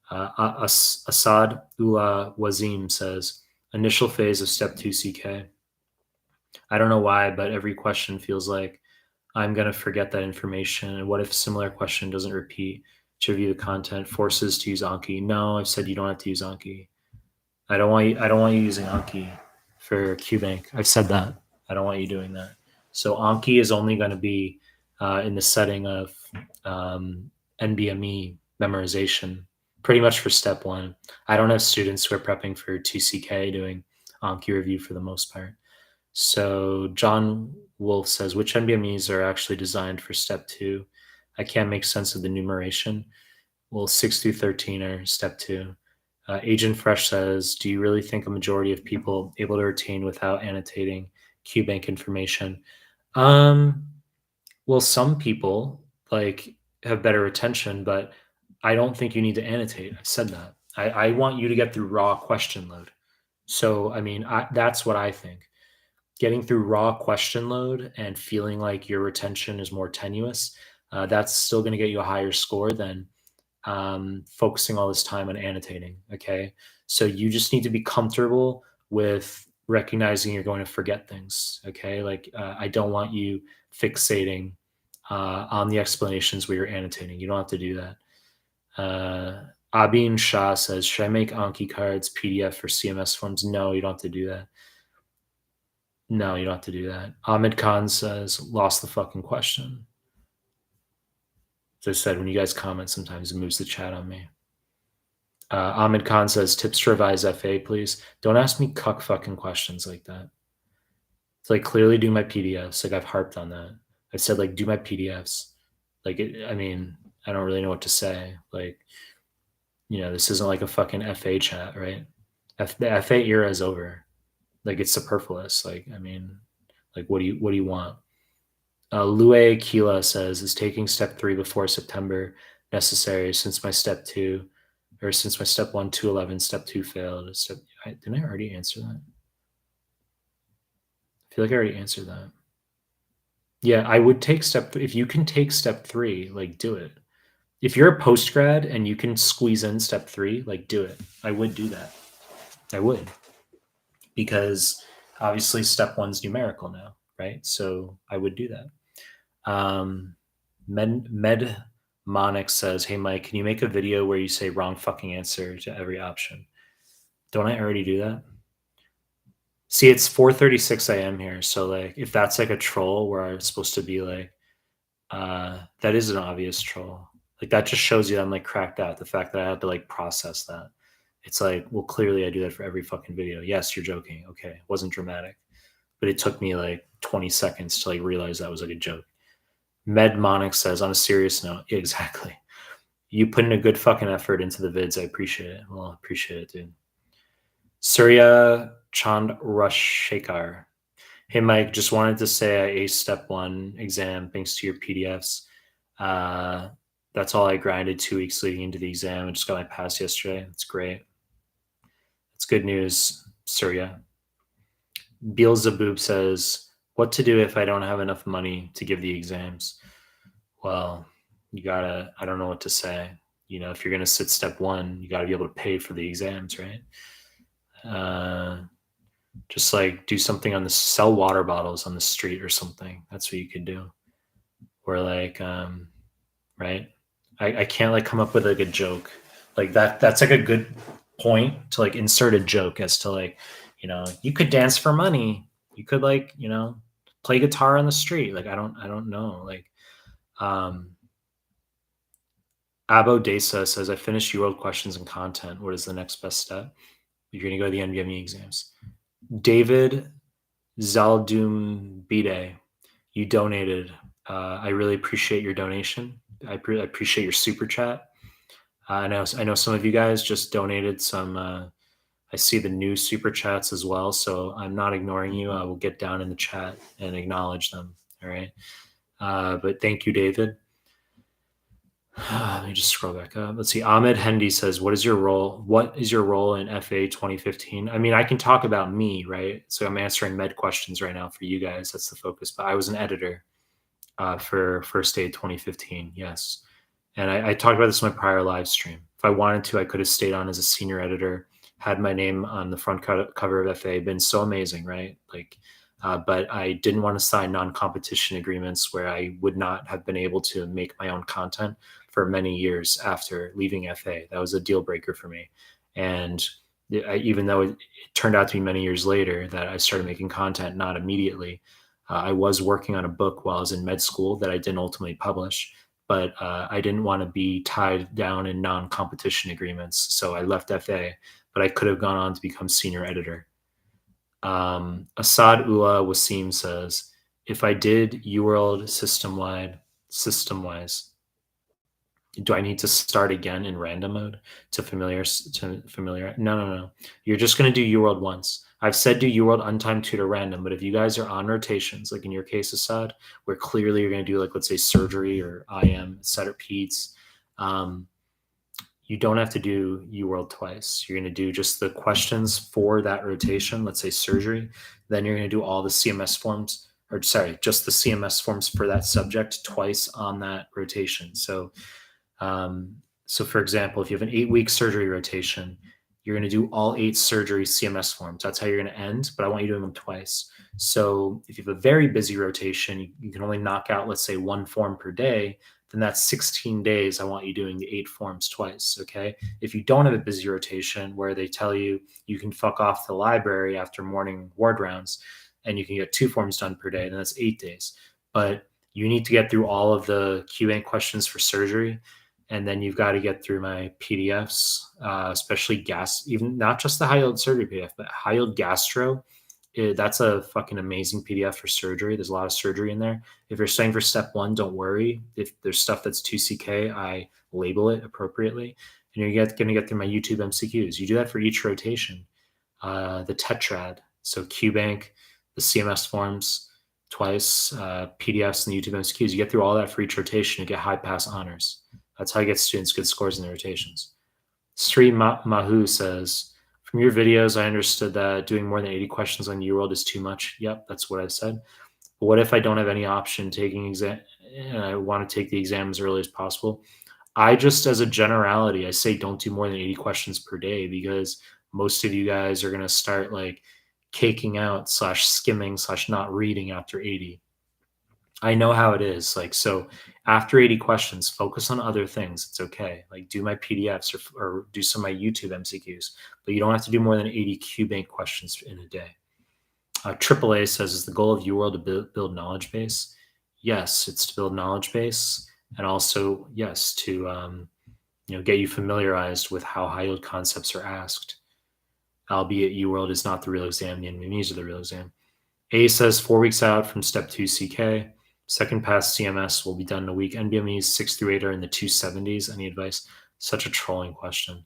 Assad Ula Wazim says, initial phase of step 2 CK. I don't know why, but every question feels like I'm going to forget that information. And what if a similar question doesn't repeat? To review the content, forces to use Anki. No, I've said you don't have to use Anki. I don't want you using Anki for QBank. I've said that. I don't want you doing that. So Anki is only going to be in the setting of NBME memorization, pretty much for step one. I don't have students who are prepping for 2CK doing Anki review for the most part. So John Wolf says, which NBMEs are actually designed for step two? I can't make sense of the numeration. Well, 6 through 13 are step two. Agent Fresh says, do you really think a majority of people able to retain without annotating QBank information? Well, some people like have better retention, but I don't think you need to annotate. I said that. I want you to get through raw question load. So, I mean, that's what I think. Getting through raw question load and feeling like your retention is more tenuous, that's still going to get you a higher score than focusing all this time on annotating. Okay. So you just need to be comfortable with recognizing you're going to forget things. Okay. Like, I don't want you fixating on the explanations where you're annotating. You don't have to do that. Abin Shah says, should I make Anki cards PDF for CMS forms? No, you don't have to do that. No, you don't have to do that. Ahmed Khan says, lost the fucking question. As I said, when you guys comment, sometimes it moves the chat on me. Ahmed Khan says, tips to revise FA, please. Don't ask me cuck fucking questions like that. It's like, clearly do my PDFs. Like, I've harped on that. I said, like, do my PDFs. Like, I mean, I don't really know what to say. Like, you know, this isn't like a fucking FA chat, right? The FA era is over. Like, it's superfluous. Like, I mean, like, what do you want? Lue Kila says, is taking step 3 before September necessary since my step 2, or since my step 1 to 11, step 2 failed? Didn't I already answer that? I feel like I already answered that. Yeah, I would take step 3. If you can take step 3, like, do it. If you're a post grad and you can squeeze in step 3, like, do it. I would do that. I would. Because obviously step 1's numerical now, right? So I would do that. Mehlmanmedical says, hey Mike, can you make a video where you say wrong fucking answer to every option? Don't I already do that? See, it's 4:36 a.m. here, so like if that's like a troll where I'm supposed to be like, that is an obvious troll. Like that just shows you I'm like cracked out. The fact that I had to like process that It's like, well, clearly I do that for every fucking video. Yes, you're joking. Okay, it wasn't dramatic, but it took me like 20 seconds to like realize that was like a joke. Medmonic says, on a serious note, yeah, exactly. You put in a good fucking effort into the vids. I appreciate it. Well, I appreciate it, dude. Surya Chandrasekhar. Hey, Mike, just wanted to say I aced step 1 exam thanks to your PDFs. That's all I grinded 2 weeks leading into the exam. I just got my pass yesterday. That's great. That's good news, Surya. Beelzebub says, what to do if I don't have enough money to give the exams? Well, you gotta, I don't know what to say. You know, if you're gonna sit step 1, you gotta be able to pay for the exams, right? Just like do something on the, sell water bottles on the street or something. That's what you could do. Or like, right? I can't like come up with like a joke like that. That's like a good point to like insert a joke as to like, you know, you could dance for money. You could like, you know, play guitar on the street. Like, I don't know. Like, Abo Desa says, I finished UWorld questions and content. What is the next best step? You're going to go to the NVME exams. David Zaldumbide, you donated. I really appreciate your donation. I appreciate your super chat. I know some of you guys just donated some. I see the new super chats as well, so I'm not ignoring you. I will get down in the chat and acknowledge them. All right, but thank you, David. Let me just scroll back up. Let's see. Ahmed Hendy says, "What is your role? What is your role in FA 2015?" I mean, I can talk about me, right? So I'm answering med questions right now for you guys. That's the focus. But I was an editor for First Aid 2015. Yes, and I talked about this in my prior live stream. If I wanted to, I could have stayed on as a senior editor, had my name on the front cover of FA. Been so amazing, right? Like. But I didn't want to sign non-competition agreements where I would not have been able to make my own content for many years after leaving FA. That was a deal breaker for me. And even though it turned out to be many years later that I started making content, not immediately, I was working on a book while I was in med school that I didn't ultimately publish. But I didn't want to be tied down in non-competition agreements. So I left FA, but I could have gone on to become senior editor. Asad Ula Wasim says, if I did UWorld system-wise, do I need to start again in random mode to familiar? No. You're just going to do UWorld once. I've said do UWorld untimed tutor random, but if you guys are on rotations, like in your case, Assad, where clearly you're going to do like, let's say surgery or IM, set or peds, you don't have to do UWorld twice. You're going to do just the questions for that rotation, let's say surgery. Then you're going to do all the CMS forms, or sorry, just the CMS forms for that subject twice on that rotation. So for example, if you have an 8-week surgery rotation, you're going to do all 8 surgery CMS forms. That's how you're going to end, but I want you doing them twice. So if you have a very busy rotation, you can only knock out, let's say, 1 form per day, then that's 16 days. I want you doing the 8 forms twice, okay? If you don't have a busy rotation where they tell you you can fuck off the library after morning ward rounds and you can get 2 forms done per day, then that's 8 days. But you need to get through all of the Q&A questions for surgery, and then you've got to get through my PDFs, especially even not just the high-yield surgery PDF, but high-yield gastro. That's a fucking amazing PDF for surgery. There's a lot of surgery in there. If you're studying for step 1, don't worry. If there's stuff that's 2CK, I label it appropriately. And you're going to get through my YouTube MCQs. You do that for each rotation. The tetrad, so QBank, the CMS forms twice, PDFs, and the YouTube MCQs. You get through all that for each rotation. You get high pass honors. That's how you get students good scores in the rotations. Sri Mahu says, from your videos, I understood that doing more than 80 questions on UWorld is too much. Yep, that's what I've said. But what if I don't have any option taking exam and I want to take the exam as early as possible? I just, as a generality, I say don't do more than 80 questions per day, because most of you guys are going to start like caking out / skimming / not reading after 80. I know how it is. Like, so after 80 questions, focus on other things. It's okay. Like, do my PDFs or do some of my YouTube MCQs, but you don't have to do more than 80 QBank questions in a day. AAA says, is the goal of UWorld to build knowledge base? Yes, it's to build knowledge base, and also, yes, to get you familiarized with how high yield concepts are asked, albeit UWorld is not the real exam, the NVMEs are the real exam. A says 4 weeks out from step 2 CK. Second pass CMS will be done in a week. NBMEs 6 through 8 are in the 270s. Any advice? Such a trolling question.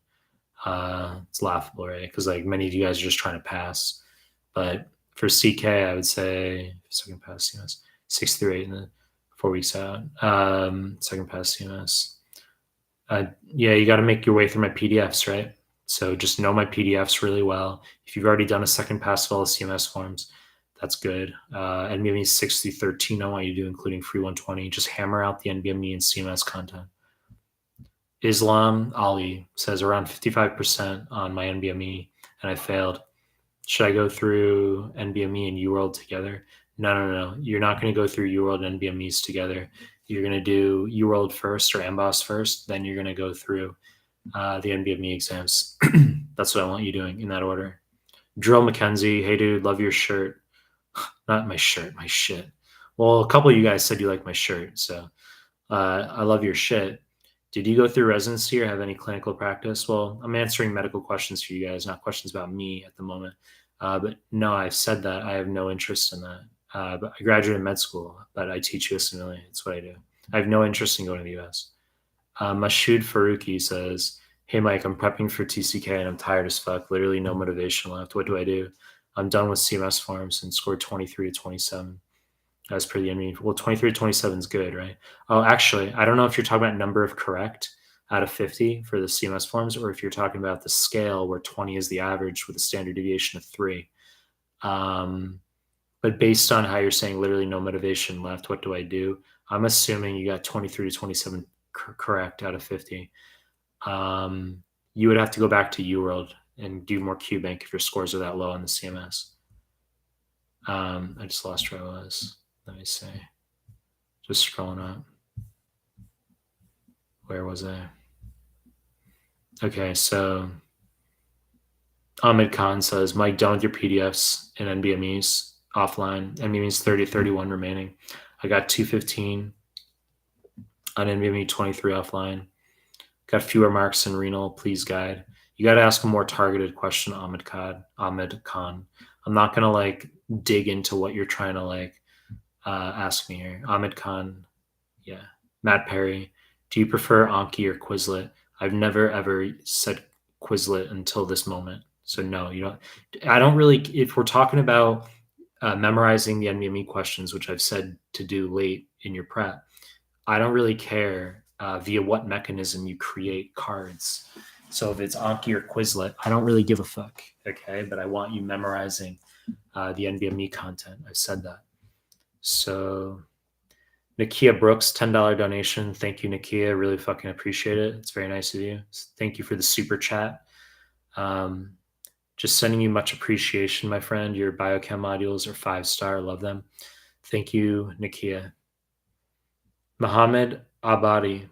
It's laughable, right? Because like many of you guys are just trying to pass. But for CK, I would say second pass CMS 6 through 8 in the 4 weeks out. Second pass CMS. Yeah, you got to make your way through my PDFs, right? So just know my PDFs really well. If you've already done a second pass of all the CMS forms, that's good. NVMe 6 through 13, I want you to do, including free 120. Just hammer out the NVMe and CMS content. Islam Ali says around 55% on my NVMe, and I failed. Should I go through NVMe and UWorld together? No. You're not going to go through UWorld and NVMEs together. You're going to do UWorld first or MBOS first. Then you're going to go through the NVMe exams. That's what I want you doing in that order. Drill McKenzie, hey dude, love your shirt. Not my shirt, my shit. Well, a couple of you guys said you like my shirt, so I love your shit. Did you go through residency or have any clinical practice? Well, I'm answering medical questions for you guys, not questions about me at the moment. But no, I've said that I have no interest in that. But I graduated med school, but I teach USMLE. That's what I do. I have no interest in going to the US. Mashoud Faruqi says, hey, Mike, I'm prepping for TCK and I'm tired as fuck. Literally no motivation left. What do I do? I'm done with CMS forms and scored 23 to 27 as per the NVME. Well, 23 to 27 is good, right? Oh, actually, I don't know if you're talking about number of correct out of 50 for the CMS forms, or if you're talking about the scale where 20 is the average with a standard deviation of 3. But based on how you're saying literally no motivation left, what do I do? I'm assuming you got 23 to 27 correct out of 50. You would have to go back to UWorld and do more QBank if your scores are that low on the CMS. I just lost where I was. Let me see. Just scrolling up. Where was I? Okay, so Ahmed Khan says, Mike, done with your PDFs and NBMEs offline. NBMEs 30 to 31 remaining. I got 215 on NVMe 23 offline. Got fewer marks in renal. Please guide. You got to ask a more targeted question, Ahmed Khan. I'm not going to like dig into what you're trying to ask me here. Ahmed Khan. Yeah. Matt Perry. Do you prefer Anki or Quizlet? I've never ever said Quizlet until this moment. So no, you don't. I don't really, if we're talking about memorizing the NVMe questions, which I've said to do late in your prep, I don't really care via what mechanism you create cards. So if it's Anki or Quizlet, I don't really give a fuck. Okay. But I want you memorizing the NVMe content. I've said that. So Nakia Brooks, $10 donation. Thank you, Nakia. Really fucking appreciate it. It's very nice of you. Thank you for the super chat. Just sending you much appreciation, my friend. Your biochem modules are 5-star. Love them. Thank you, Nakia. Mohammed Abadi.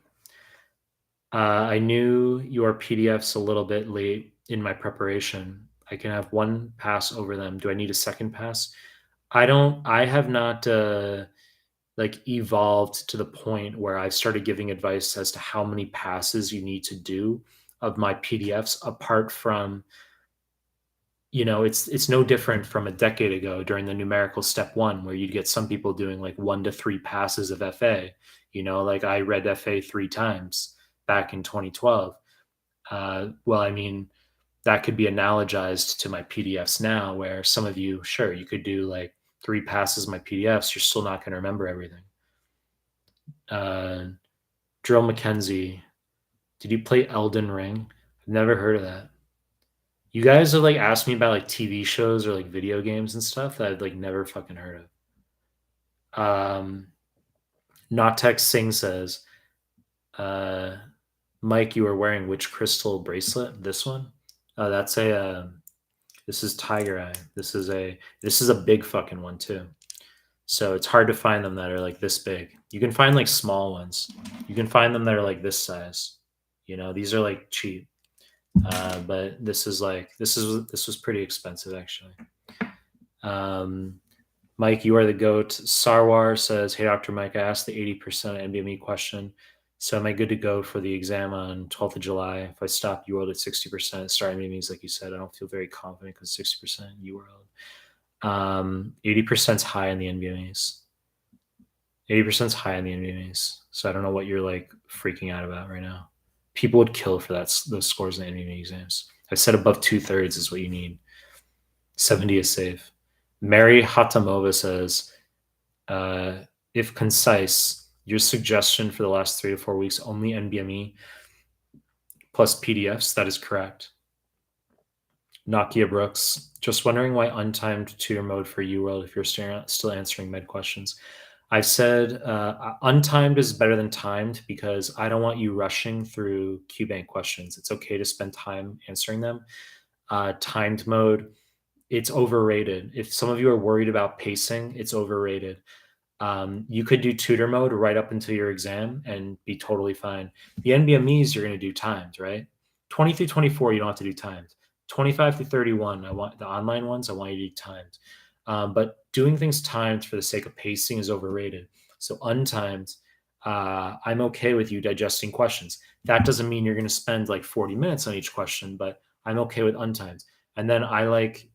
I knew your PDFs a little bit late in my preparation. I can have one pass over them. Do I need a second pass? I have not evolved to the point where I've started giving advice as to how many passes you need to do of my PDFs, apart from, it's no different from a decade ago during the numerical step 1, where you'd get some people doing like 1 to 3 passes of FA. I read FA 3 times back in 2012. Well, I mean, that could be analogized to my PDFs now, where some of you, sure, you could do like 3 passes of my PDFs. You're still not going to remember everything. Drill McKenzie, did you play Elden Ring? I've never heard of that. You guys have asked me about TV shows or video games and stuff that I've never fucking heard of. Notex Singh says, Mike, you are wearing which crystal bracelet? This one? That's this is Tiger Eye. This is a big fucking one too. So it's hard to find them that are this big. You can find small ones. You can find them that are this size. These are cheap. But this was pretty expensive actually. Mike, you are the GOAT. Sarwar says, hey, Dr. Mike, I asked the 80% NBME question. So am I good to go for the exam on 12th of July? If I stop UWorld at 60%, start NVMEs, like you said, I don't feel very confident because 60% UWorld. 80% is high in the NVMEs. 80% is high in the NVMEs. So I don't know what you're like freaking out about right now. People would kill for those scores in the NVME exams. I said above 2/3 is what you need. 70 is safe. Mary Hatamova says, if concise, your suggestion for the last 3 to 4 weeks only NBME plus PDFs. That is correct. Nakia Brooks, just wondering why untimed tutor mode for UWorld if you're still answering med questions. I've said untimed is better than timed because I don't want you rushing through QBank questions. It's okay to spend time answering them. Timed mode, it's overrated. If some of you are worried about pacing, it's overrated. You could do tutor mode right up until your exam and be totally fine. The NBMEs, you're going to do timed, right? 20 through 24, you don't have to do timed. 25 through 31, I want the online ones, I want you to do timed. But doing things timed for the sake of pacing is overrated. So untimed, I'm okay with you digesting questions. That doesn't mean you're going to spend like 40 minutes on each question, but I'm okay with untimed. And then I like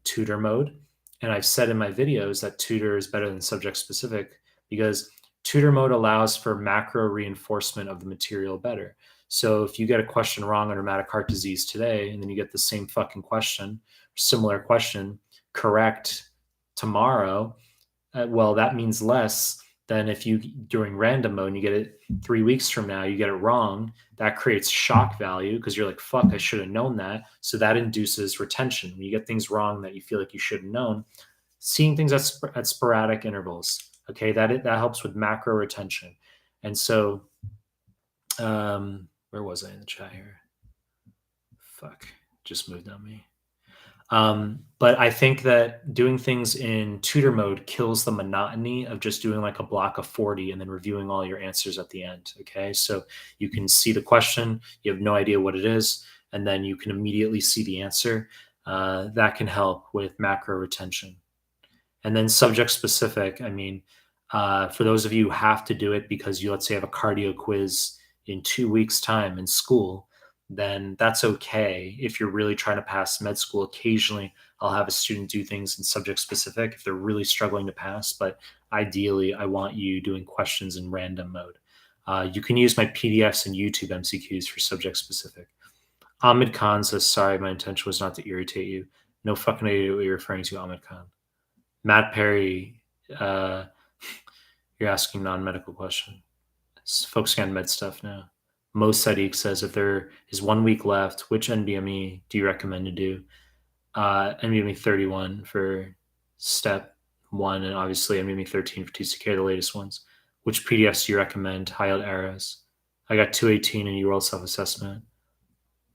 tutor mode. And I've said in my videos that tutor is better than subject specific because tutor mode allows for macro reinforcement of the material better. So if you get a question wrong on rheumatic heart disease today, and then you get the same fucking question, similar question, correct tomorrow, well, that means less than if you during random mode and you get it 3 weeks from now, you get it wrong. That creates shock value because you're like, fuck, I should have known that. So that induces retention. When you get things wrong that you feel like you should have known, seeing things at sporadic intervals, okay, that helps with macro retention. And so, where was I in the chat here? Fuck, just moved on me. But I think that doing things in tutor mode kills the monotony of just doing like a block of 40 and then reviewing all your answers at the end. Okay. So you can see the question, you have no idea what it is, and then you can immediately see the answer. That can help with macro retention. And then subject specific, I mean, for those of you who have to do it because you, let's say, have a cardio quiz in 2 weeks' time in school, then that's okay. If you're really trying to pass med school, occasionally I'll have a student do things in subject specific if they're really struggling to pass. But ideally, I want you doing questions in random mode. You can use my PDFs and YouTube MCQs for subject specific. Ahmed Khan says, sorry, my intention was not to irritate you. No fucking idea what you're referring to, Ahmed Khan. Matt Perry, you're asking non-medical question. Focusing on med stuff now. Mo Sadiq says, if there is 1 week left, which NBME do you recommend to do? NBME 31 for step 1, and obviously NBME 13 for TCK, the latest ones. Which PDFs do you recommend? High-yield arrows. I got 218 in UWorld self-assessment.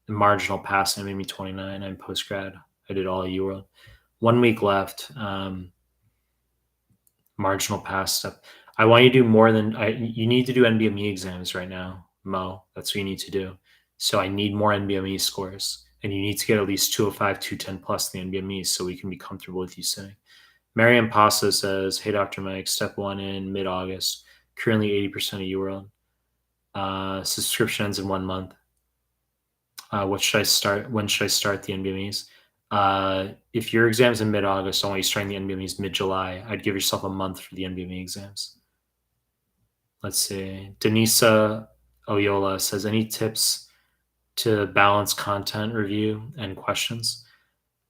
The marginal pass NBME 29. I'm post-grad. I did all UWorld. 1 week left. Marginal pass step. I want you to do more than you need to do NBME exams right now, Mo. That's what you need to do. So I need more NBME scores, and you need to get at least 205, 210 plus in the NBMEs so we can be comfortable with you sitting. Mariam Pasa says, hey, Dr. Mike, step 1 in mid-August, currently 80% of UWorld. Subscription ends in 1 month. What should I start? When should I start the NBMEs? If your exam's in mid-August, I want you starting the NBMEs mid-July. I'd give yourself a month for the NBME exams. Let's see. Denisa Oyola says, any tips to balance content review and questions?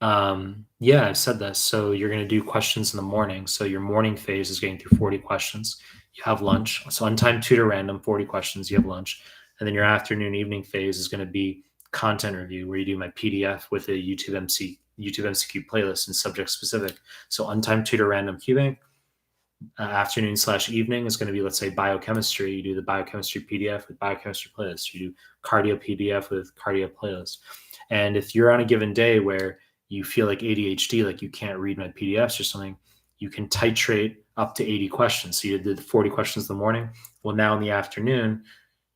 Yeah, I've said this. So you're going to do questions in the morning. So your morning phase is getting through 40 questions. You have lunch. So untimed tutor random, 40 questions, you have lunch. And then your afternoon evening phase is going to be content review, where you do my PDF with a YouTube MCQ playlist and subject specific. So untimed tutor random QBank. Afternoon/evening is going to be, let's say, biochemistry. You do the biochemistry PDF with biochemistry playlist. You do cardio PDF with cardio playlist. And if you're on a given day where you feel like ADHD, like you can't read my PDFs or something, you can titrate up to 80 questions. So you did the 40 questions in the morning. Well, now in the afternoon,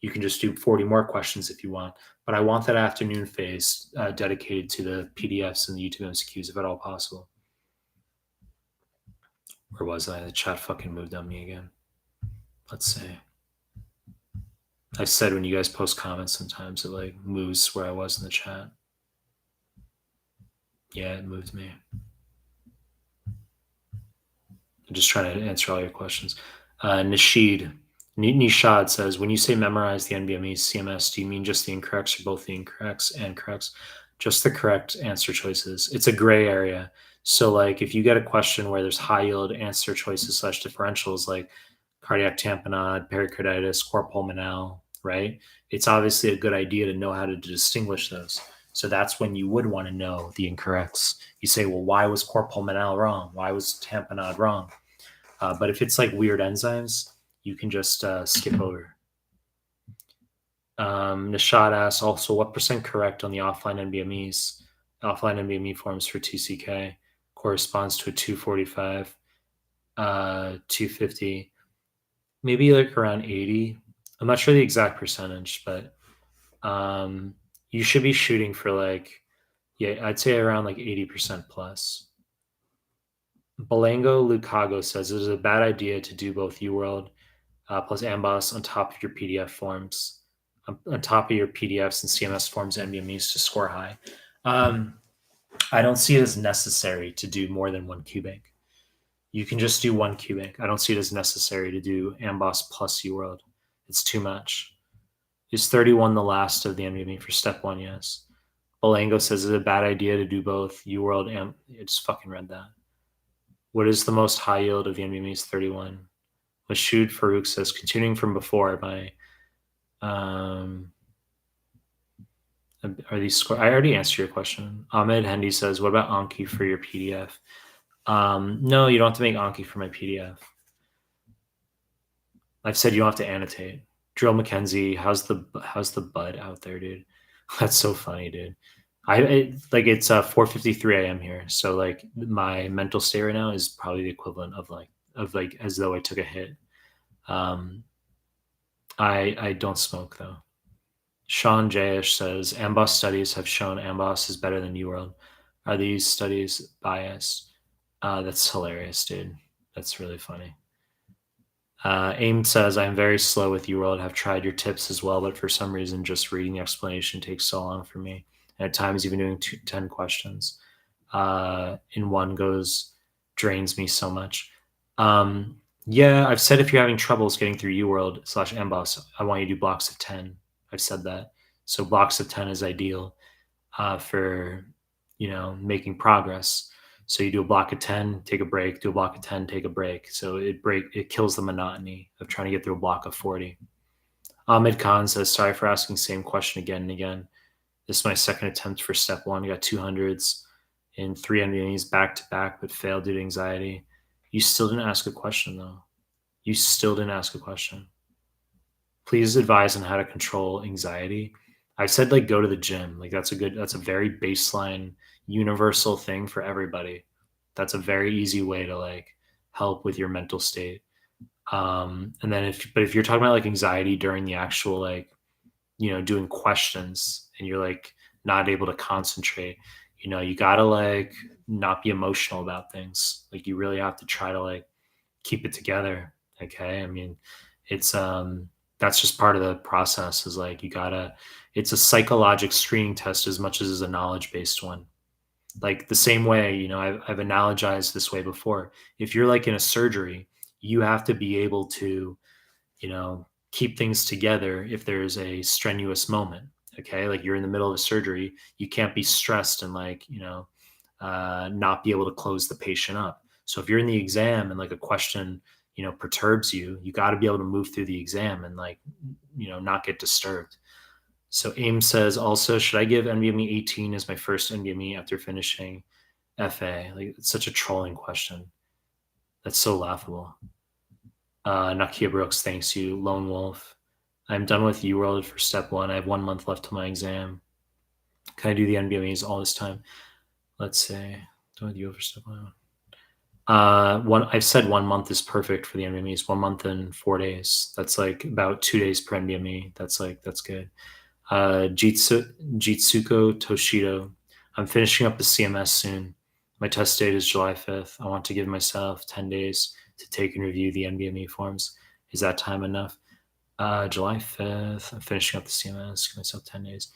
you can just do 40 more questions if you want. But I want that afternoon phase dedicated to the PDFs and the YouTube MCQs, if at all possible. Where was I? The chat fucking moved on me again. Let's see. I said when you guys post comments, sometimes it like moves where I was in the chat. Yeah, it moved me. I'm just trying to answer all your questions. Nishad says, when you say memorize the NBME CMS, do you mean just the incorrects or both the incorrects and corrects? Just the correct answer choices. It's a gray area. So like if you get a question where there's high yield answer choices / differentials like cardiac tamponade, pericarditis, cor pulmonale, right? It's obviously a good idea to know how to distinguish those. So that's when you would want to know the incorrects. You say, well, why was cor pulmonale wrong? Why was tamponade wrong? But if it's like weird enzymes, you can just skip over. Nishad asks also, what % correct on the offline NBMEs? Offline NBME forms for 2CK corresponds to a 245, 250, maybe like around 80. I'm not sure the exact percentage, but you should be shooting for like, yeah, I'd say around like 80% plus. Belango Lucago says it is a bad idea to do both UWorld plus AMBOSS on top of your PDF forms, on top of your PDFs and CMS forms and NVMEs to score high. I don't see it as necessary to do more than one QBank. You can just do one QBank. I don't see it as necessary to do AMBOSS plus UWorld. It's too much. Is 31 the last of the NVME for step 1? Yes. Belango says it's a bad idea to do both UWorld and I just fucking read that. What is the most high yield of the NVMEs? 31. Mashoud Farouk says, continuing from before, my are these score? I already answered your question. Ahmed Hendy says, what about Anki for your PDF? No, you don't have to make Anki for my PDF. I've said you don't have to annotate. Drill McKenzie, how's the bud out there, dude? That's so funny, dude. It's 4:53 a.m. here, so like my mental state right now is probably the equivalent of like as though I took a hit. I don't smoke though. Sean Jayish says AMBOSS studies have shown AMBOSS is better than UWorld. Are these studies biased? That's hilarious, dude. That's really funny. AIM says, I'm very slow with UWorld. Have tried your tips as well, but for some reason, just reading the explanation takes so long for me. And at times, even doing 10 questions in one drains me so much. Yeah, I've said if you're having troubles getting through UWorld / AMBOSS, I want you to do blocks of 10. I've said that. So blocks of 10 is ideal for, making progress. So you do a block of 10, take a break, do a block of 10, take a break. So it kills the monotony of trying to get through a block of 40. Ahmed Khan says, sorry for asking the same question again and again. This is my second attempt for step 1. I got 200s in 3 NVMEs back to back, but failed due to anxiety. You still didn't ask a question though. You still didn't ask a question. Please advise on how to control anxiety. I've said like go to the gym. Like that's a very baseline universal thing for everybody. That's a very easy way to like help with your mental state. And then if you're talking about like anxiety during the actual like, doing questions and you're like not able to concentrate, you gotta like not be emotional about things. Like you really have to try to like keep it together. Okay. I mean, it's that's just part of the process is like it's a psychological screening test as much as is a knowledge-based one. Like the same way, I've analogized this way before. If you're like in a surgery, you have to be able to, keep things together if there's a strenuous moment. Okay. Like you're in the middle of a surgery, you can't be stressed and like, not be able to close the patient up. So if you're in the exam and like a question, perturbs you, you got to be able to move through the exam and like, not get disturbed. So AIM says also, should I give NVMe 18 as my first NVMe after finishing FA? Like it's such a trolling question. That's so laughable. Nakia Brooks, thanks you. Lone Wolf. I'm done with UWorld for step 1. I have 1 month left till my exam. Can I do the NVMEs all this time? Let's say, done with UWorld for step 1. I've said 1 month is perfect for the NVMEs. 1 month and 4 days. That's like about 2 days per NVMe. That's good. Jitsuko Toshido. I'm finishing up the CMS soon. My test date is July 5th. I want to give myself 10 days to take and review the NVMe forms. Is that time enough? July 5th. I'm finishing up the CMS. Give myself 10 days.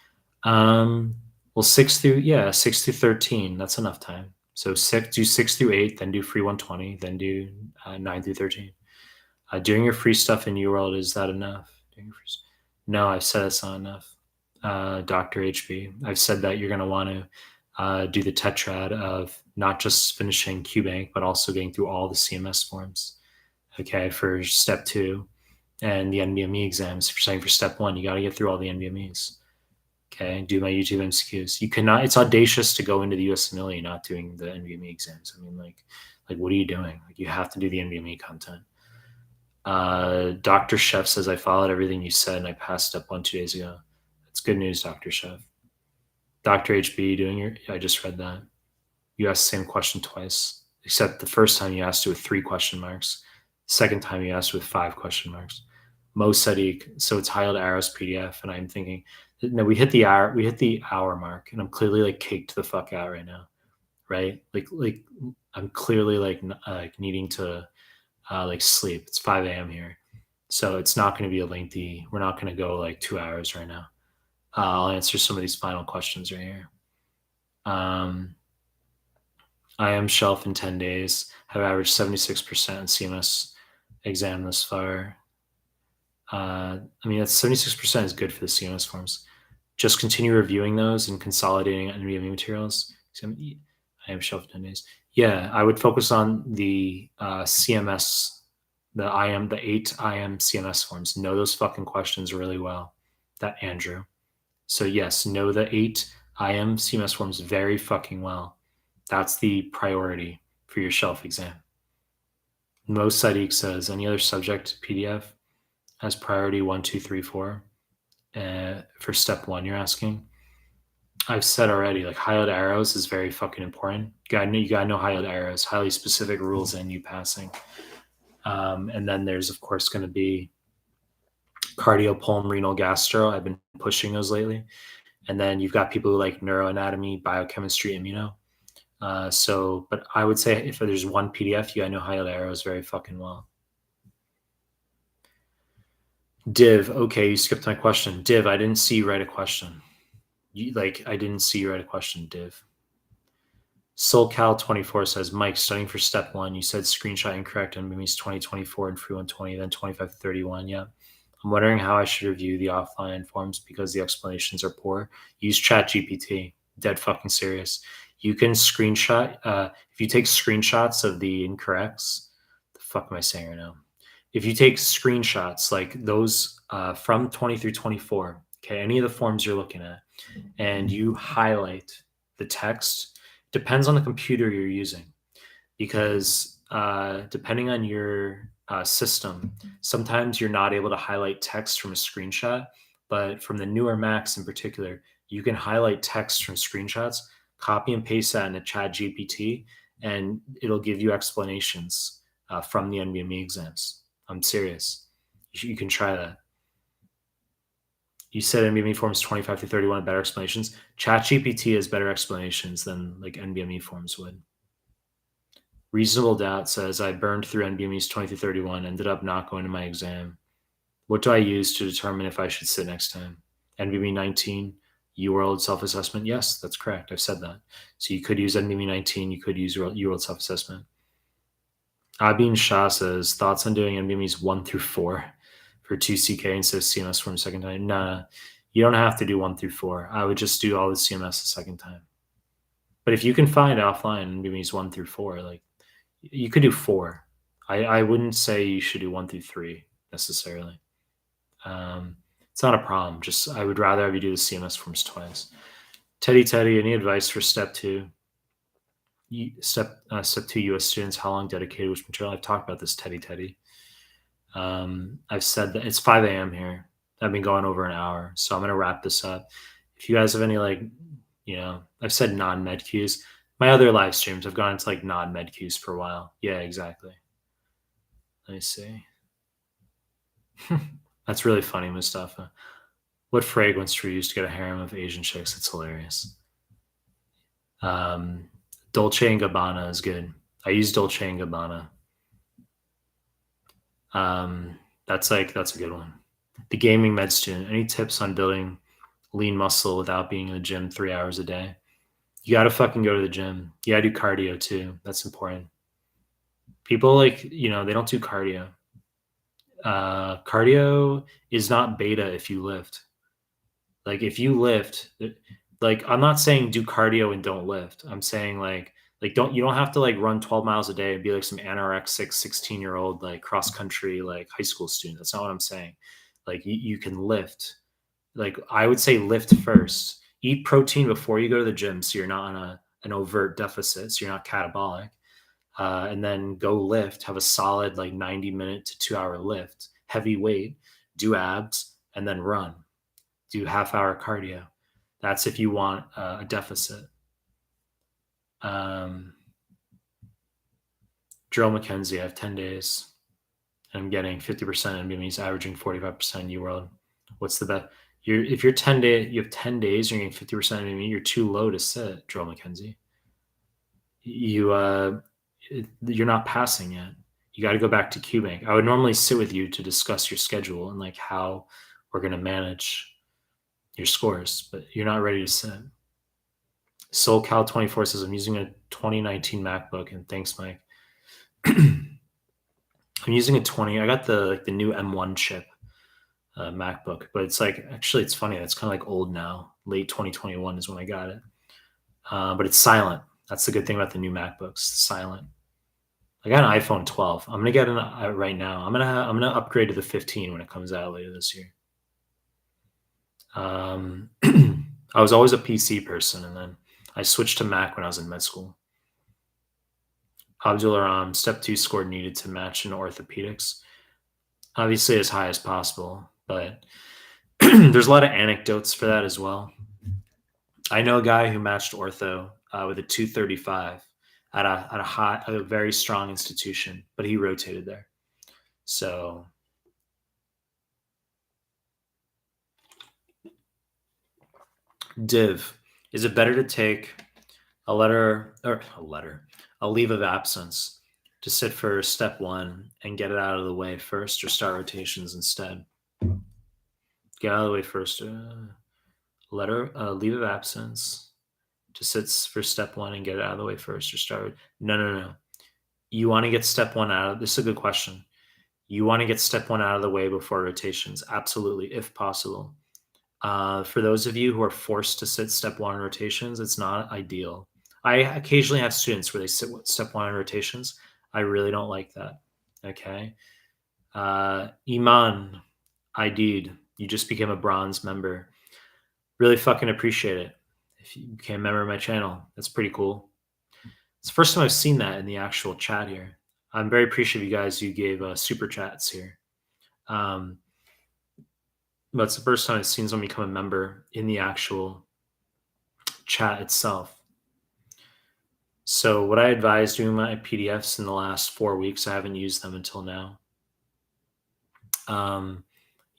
Well, 6 through 13. That's enough time. So do 6 through 8, then do free 120, then do 9 through 13. Doing your free stuff in UWorld, is that enough? No, I've said it's not enough. Dr. HB, I've said that you're going to want to do the tetrad of not just finishing QBank, but also getting through all the CMS forms. Okay, for step 2 and the NBME exams. For saying for step 1, you got to get through all the NBMEs. Okay, do my YouTube MCQs. You cannot. It's audacious to go into the USMLE not doing the NVME exams. I mean, like what are you doing? Like, you have to do the NVME content. Dr. Chef says I followed everything you said and I passed step 1 2 days ago. That's good news, Dr. Chef. Dr. HB, doing your. I just read that. You asked the same question twice, except the first time you asked it with 3 question marks. Second time you asked with 5 question marks. Mo Sadiq, so it's highlighted arrows PDF, and I'm thinking, no, we hit the hour mark, and I'm clearly like caked the fuck out right now, right? Like I'm clearly like needing to like sleep. It's 5 a.m. here, so it's not going to be a lengthy. We're not going to go like 2 hours right now. I'll answer some of these final questions right here. I am shelf in 10 days. Have averaged 76% in CMS exam thus far. I mean, that's 76% is good for the CMS forms. Just continue reviewing those and consolidating NVME materials. I am shelf 10 days. Yeah, I would focus on the CMS, the 8 IM CMS forms. Know those fucking questions really well. That Andrew. So yes, know the 8 IM CMS forms very fucking well. That's the priority for your shelf exam. Mo Sadiq says, any other subject PDF as priority 1, 2, 3, 4 for step 1 you're asking? I've said already, like highlight arrows is very fucking important. You gotta know highlight arrows, highly specific rules and you passing. And then there's of course going to be cardio, pulm, renal, gastro. I've been pushing those lately. And then you've got people who like neuroanatomy, biochemistry, immuno. But I would say if there's one PDF, you gotta know highlight arrows very fucking well. Div, okay, you skipped my question. Div, I didn't see you write a question. I didn't see you write a question, Div. SoulCal24 says, Mike, studying for step 1, you said screenshot incorrect on NBMEs 2024 and free 120, then 25 to 31. Yeah. I'm wondering how I should review the offline forms because the explanations are poor. Use ChatGPT. Dead fucking serious. You can screenshot, if you take screenshots of the incorrects, the fuck am I saying right now? If you take screenshots like those from 20 through 24, okay, any of the forms you're looking at, and you highlight the text, depends on the computer you're using, because depending on your system, sometimes you're not able to highlight text from a screenshot, but from the newer Macs in particular, you can highlight text from screenshots, copy and paste that into ChatGPT, and it'll give you explanations from the NVME exams. I'm serious. You can try that. You said NVME forms 25 to 31 better explanations. ChatGPT has better explanations than like NVME forms would. Reasonable Doubt says, I burned through NVMEs 20 to 31, ended up not going to my exam. What do I use to determine if I should sit next time? NVME 19, UWorld self-assessment? Yes, that's correct. I've said that. So you could use NVME 19, you could use UWorld self-assessment. Abin Shah says, thoughts on doing NVMEs 1 through 4 for 2CK instead of CMS form second time? Nah, you don't have to do 1 through 4. I would just do all the CMS the second time. But if you can find offline NVMEs 1 through 4, like you could do 4. I wouldn't say you should do 1 through 3 necessarily. It's not a problem. Just I would rather have you do the CMS forms twice. Teddy, any advice for step 2? Step 2 US students, how long dedicated which material? I've talked about this, Teddy. I've said that it's 5 a.m. here. I've been going over an hour, so I'm going to wrap this up. If you guys have any, I've said non-med Qs. My other live streams, I've gone into non-med Qs for a while. Yeah, exactly. Let me see. That's really funny, Mustafa. What fragrance were used to get a harem of Asian chicks? It's hilarious. Dolce & Gabbana is good. I use Dolce & Gabbana. That's a good one. The gaming med student, any tips on building lean muscle without being in the gym 3 hours a day? You got to fucking go to the gym. You got to do cardio too. That's important. People like, they don't do cardio. Cardio is not beta if you lift. Like if you lift, like I'm not saying do cardio and don't lift. I'm saying like you don't have to like run 12 miles a day and be like some anorexic 16-year-old like cross country like high school student. That's not what I'm saying. Like you can lift. Like I would say lift first. Eat protein before you go to the gym so you're not on an overt deficit, so you're not catabolic. And then go lift, have a solid like 90-minute to 2-hour lift, heavy weight, do abs, and then run. Do half-hour cardio. That's if you want a deficit. Drill McKenzie, I have 10 days. And I'm getting 50% NBMEs, averaging 45% UWorld. What's the best? If you're 10 days, you have 10 days, you're getting 50% NBME, you're too low to sit, Drill McKenzie. You're not passing yet. You got to go back to QBank. I would normally sit with you to discuss your schedule and like how we're going to manage your scores, but you're not ready to sit. SoulCal24 says, I'm using a 2019 MacBook, and thanks, Mike. I'm using a 20. I got the new M1 chip MacBook, but it's like, actually, it's funny. It's kind of like old now. Late 2021 is when I got it. But it's silent. That's the good thing about the new MacBooks. It's silent. I got an iPhone 12. I'm gonna get an right now. I'm gonna upgrade to the 15 when it comes out later this year. I was always a PC person, and then I switched to Mac when I was in med school. Abdul Aram, step 2 score needed to match in orthopedics. Obviously as high as possible, but there's a lot of anecdotes for that as well. I know a guy who matched ortho with a 235 at a very strong institution, but he rotated there. So Div, is it better to take a leave of absence to sit for step 1 and get it out of the way first, or start rotations instead? Get out of the way first. Leave of absence to sit for step 1 and get it out of the way first, or start. No. You want to get step 1 out of. This is a good question. You want to get step 1 out of the way before rotations. Absolutely, if possible. For those of you who are forced to sit step 1 rotations, it's not ideal. I occasionally have students where they sit step 1 rotations. I really don't like that. Okay. Iman, Aidid, you just became a bronze member. Really fucking appreciate it. If you became a member of my channel, that's pretty cool. It's the first time I've seen that in the actual chat here. I'm very appreciative of you guys who gave super chats here. But it's the first time I've seen someone become a member in the actual chat itself. So what I advise doing my PDFs in the last 4 weeks, I haven't used them until now.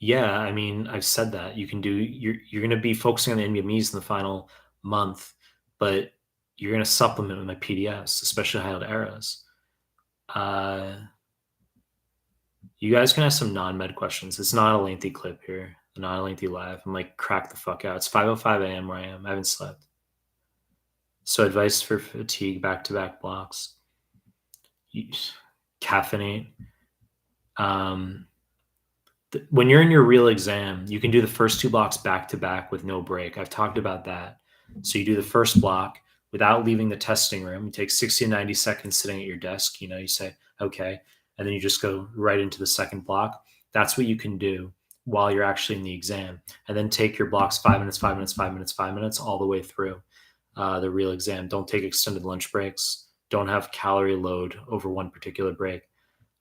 Yeah, I mean, I've said that you can do, you're going to be focusing on the NVMEs in the final month, but you're going to supplement with my PDFs, especially highlight eras. You guys can ask some non-med questions. It's not a lengthy clip here, not a lengthy live. I'm like, crack the fuck out. It's 5:05 a.m. where I am. I haven't slept. So advice for fatigue, back-to-back blocks. Caffeinate. When you're in your real exam, you can do the first 2 blocks back-to-back with no break. I've talked about that. So you do the first block without leaving the testing room. You take 60 to 90 seconds sitting at your desk. You say, okay, and then you just go right into the second block. That's what you can do while you're actually in the exam. And then take your blocks 5 minutes, 5 minutes, 5 minutes, 5 minutes, all the way through the real exam. Don't take extended lunch breaks. Don't have calorie load over one particular break.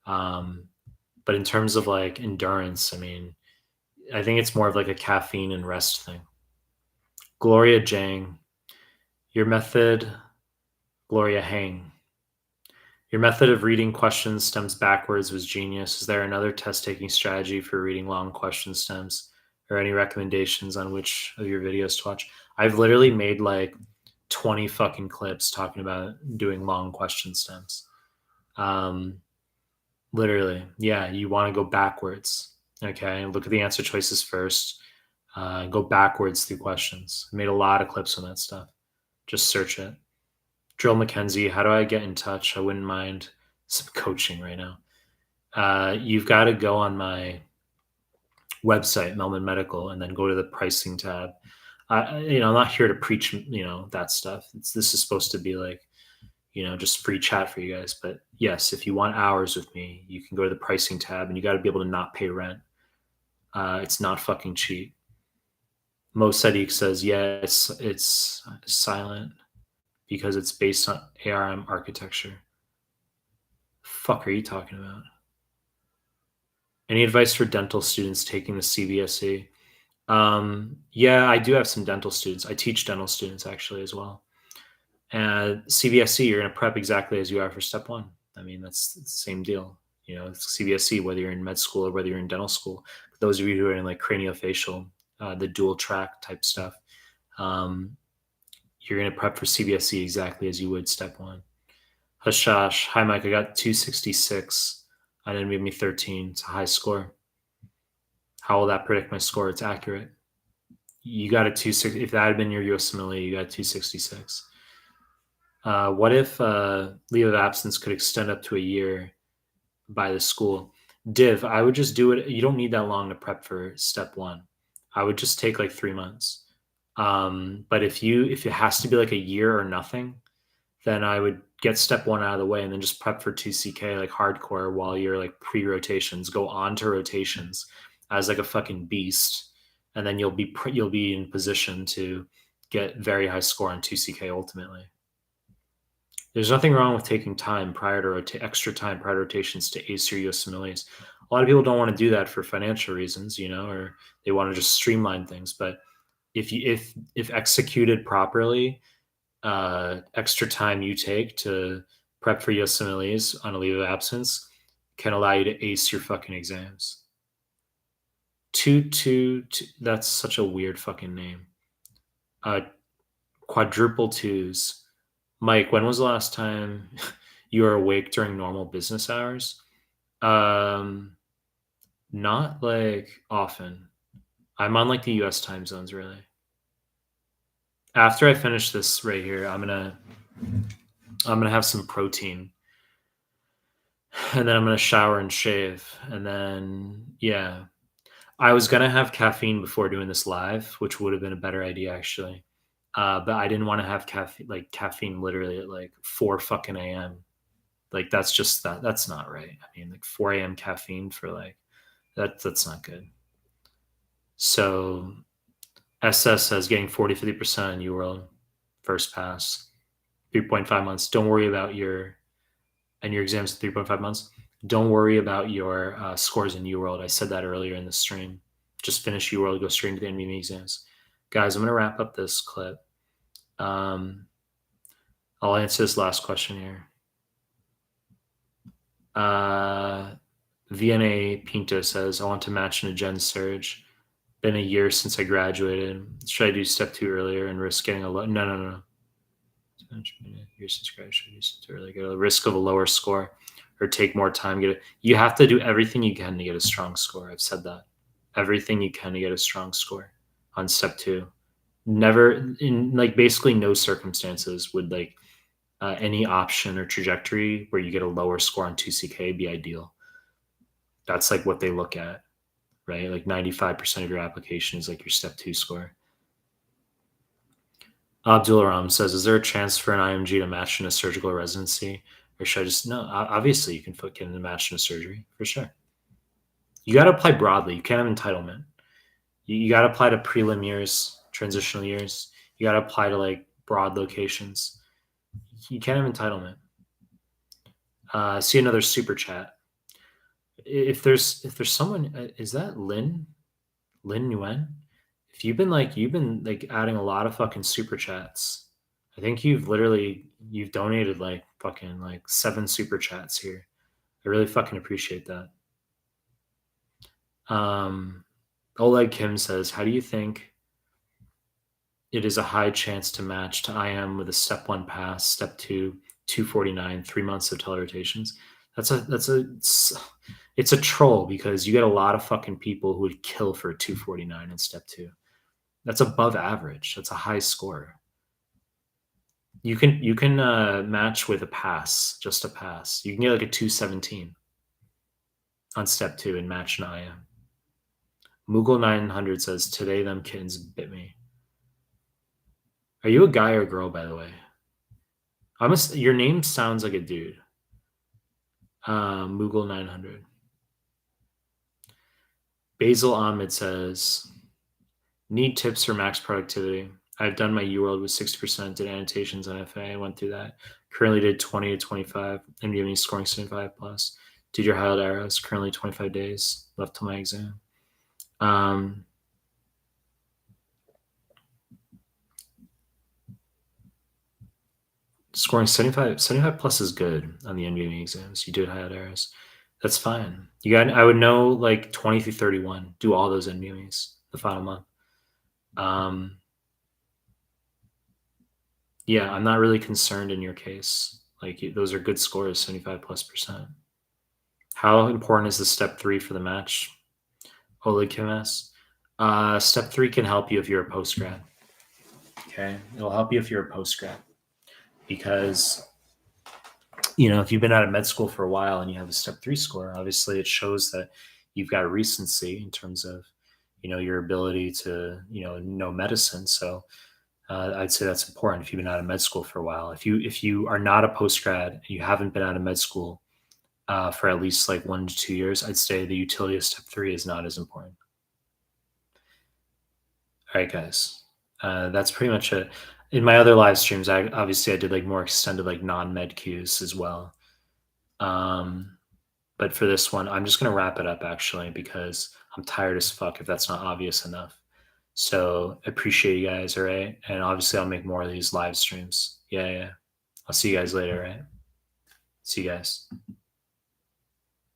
But in terms of like endurance, I mean, I think it's more of like a caffeine and rest thing. Gloria Jang, your method, Gloria Hang, your method of reading question stems backwards was genius. Is there another test-taking strategy for reading long question stems, or any recommendations on which of your videos to watch? I've literally made like 20 fucking clips talking about doing long question stems. Literally, yeah, you want to go backwards. Okay, look at the answer choices first. Go backwards through questions. I made a lot of clips on that stuff. Just search it. Drill McKenzie, how do I get in touch? I wouldn't mind some coaching right now. You've got to go on my website, Mehlmanmedical, and then go to the pricing tab. I'm not here to preach, that stuff. This is supposed to be like, just free chat for you guys. But yes, if you want hours with me, you can go to the pricing tab, and you got to be able to not pay rent. It's not fucking cheap. Mo Sadiq says, yeah, it's silent because it's based on ARM architecture. Fuck are you talking about? Any advice for dental students taking the CBSE? Yeah, I do have some dental students. I teach dental students actually as well. And CBSE, you're going to prep exactly as you are for step one. I mean, that's the same deal. It's CBSE, whether you're in med school or whether you're in dental school. For those of you who are in like craniofacial, the dual track type stuff, you're going to prep for CBSE exactly as you would step one. Hashash, hi Mike, I got 266 on NVME 13. It's a high score. How will that predict my score? It's accurate. You got a 260. If that had been your USMLE, you got 266. What if leave of absence could extend up to a year by the school? Div, I would just do it. You don't need that long to prep for step one. I would just take like 3 months. But if it has to be like a year or nothing, then I would get step one out of the way and then just prep for 2CK like hardcore while you're like pre-rotations. Go on to rotations as like a fucking beast, and then you'll be in position to get very high score on 2CK ultimately. There's nothing wrong with taking time prior to extra time prior to rotations to ace your USMLEs. A lot of people don't want to do that for financial reasons, or they want to just streamline things. But if executed properly, extra time you take to prep for USMLEs on a leave of absence can allow you to ace your fucking exams. Two, that's such a weird fucking name. Quadruple twos. Mike, when was the last time you were awake during normal business hours? Not like often. I'm on like the US time zones really. After I finish this right here, I'm gonna have some protein, and then I'm gonna shower and shave, and then yeah, I was gonna have caffeine before doing this live, which would have been a better idea actually. But I didn't want to have caffeine literally at like 4 fucking a.m. Like that's not right. I mean, like 4 a.m. caffeine for like that's not good. So SS says getting 40-50% in UWorld first pass, 3.5 months. Don't worry about your exams 3.5 months. Don't worry about your scores in UWorld. I said that earlier in the stream. Just finish UWorld, go straight into the NVME exams. Guys, I'm going to wrap up this clip. I'll answer this last question here. VNA Pinto says, I want to match in a gen surge. Been a year since I graduated. Should I do step 2 earlier and risk getting a low? No. Year since graduated, too early. Get a risk of a lower score or take more time. You have to do everything you can to get a strong score. I've said that. Everything you can to get a strong score on step 2. Never in like basically no circumstances would like any option or trajectory where you get a lower score on 2CK be ideal. That's like what they look at, right? Like 95% of your application is like your step 2 score. Abdul Ram says, is there a chance for an IMG to match in a surgical residency? Or should I just, no, obviously you can get in a match in a surgery for sure. You got to apply broadly. You can't have entitlement. You got to apply to prelim years, transitional years. You got to apply to like broad locations. You can't have entitlement. See another super chat. If there's someone, is that Lin Nguyen? If you've been adding a lot of fucking super chats. I think you've donated like fucking like 7 super chats here. I really fucking appreciate that. Oleg Kim says, how do you think it is a high chance to match to IM with a step 1 pass, step 2, 249, 3 months of telerotations? It's a troll because you get a lot of fucking people who would kill for 249 in step 2. That's above average. That's a high score. You can match with a pass, just a pass. You can get like a 217 on step 2 and match an IM. Moogle 900 says, "Today them kittens bit me." Are you a guy or a girl, by the way? Your name sounds like a dude. Moogle 900. Basil Ahmed says, "Need tips for max productivity. I've done my UWorld with 60%, did annotations on FA. I went through that. Currently did 20 to 25, NVME scoring 75 plus. Did your highlight arrows, currently 25 days left till my exam." Scoring 75 plus is good on the NVME exams. You did highlight arrows. That's fine. I would know like 20 through 31. Do all those NVMEs the final month. Yeah, I'm not really concerned in your case. Like those are good scores, 75+%. How important is the step 3 for the match? Holy Kimes. Step 3 can help you if you're a postgrad. Okay, it'll help you if you're a postgrad because if you've been out of med school for a while and you have a step 3 score, obviously it shows that you've got recency in terms of your ability to know medicine. So I'd say that's important if you've been out of med school for a while. If you are not a postgrad, you haven't been out of med school for at least like 1 to 2 years, I'd say the utility of step 3 is not as important. All right, guys, that's pretty much it. In my other live streams, I did like more extended like non-med cues as well. But for this one, I'm just gonna wrap it up actually because I'm tired as fuck if that's not obvious enough. So I appreciate you guys, all right? And obviously I'll make more of these live streams. Yeah. I'll see you guys later, right? See you guys.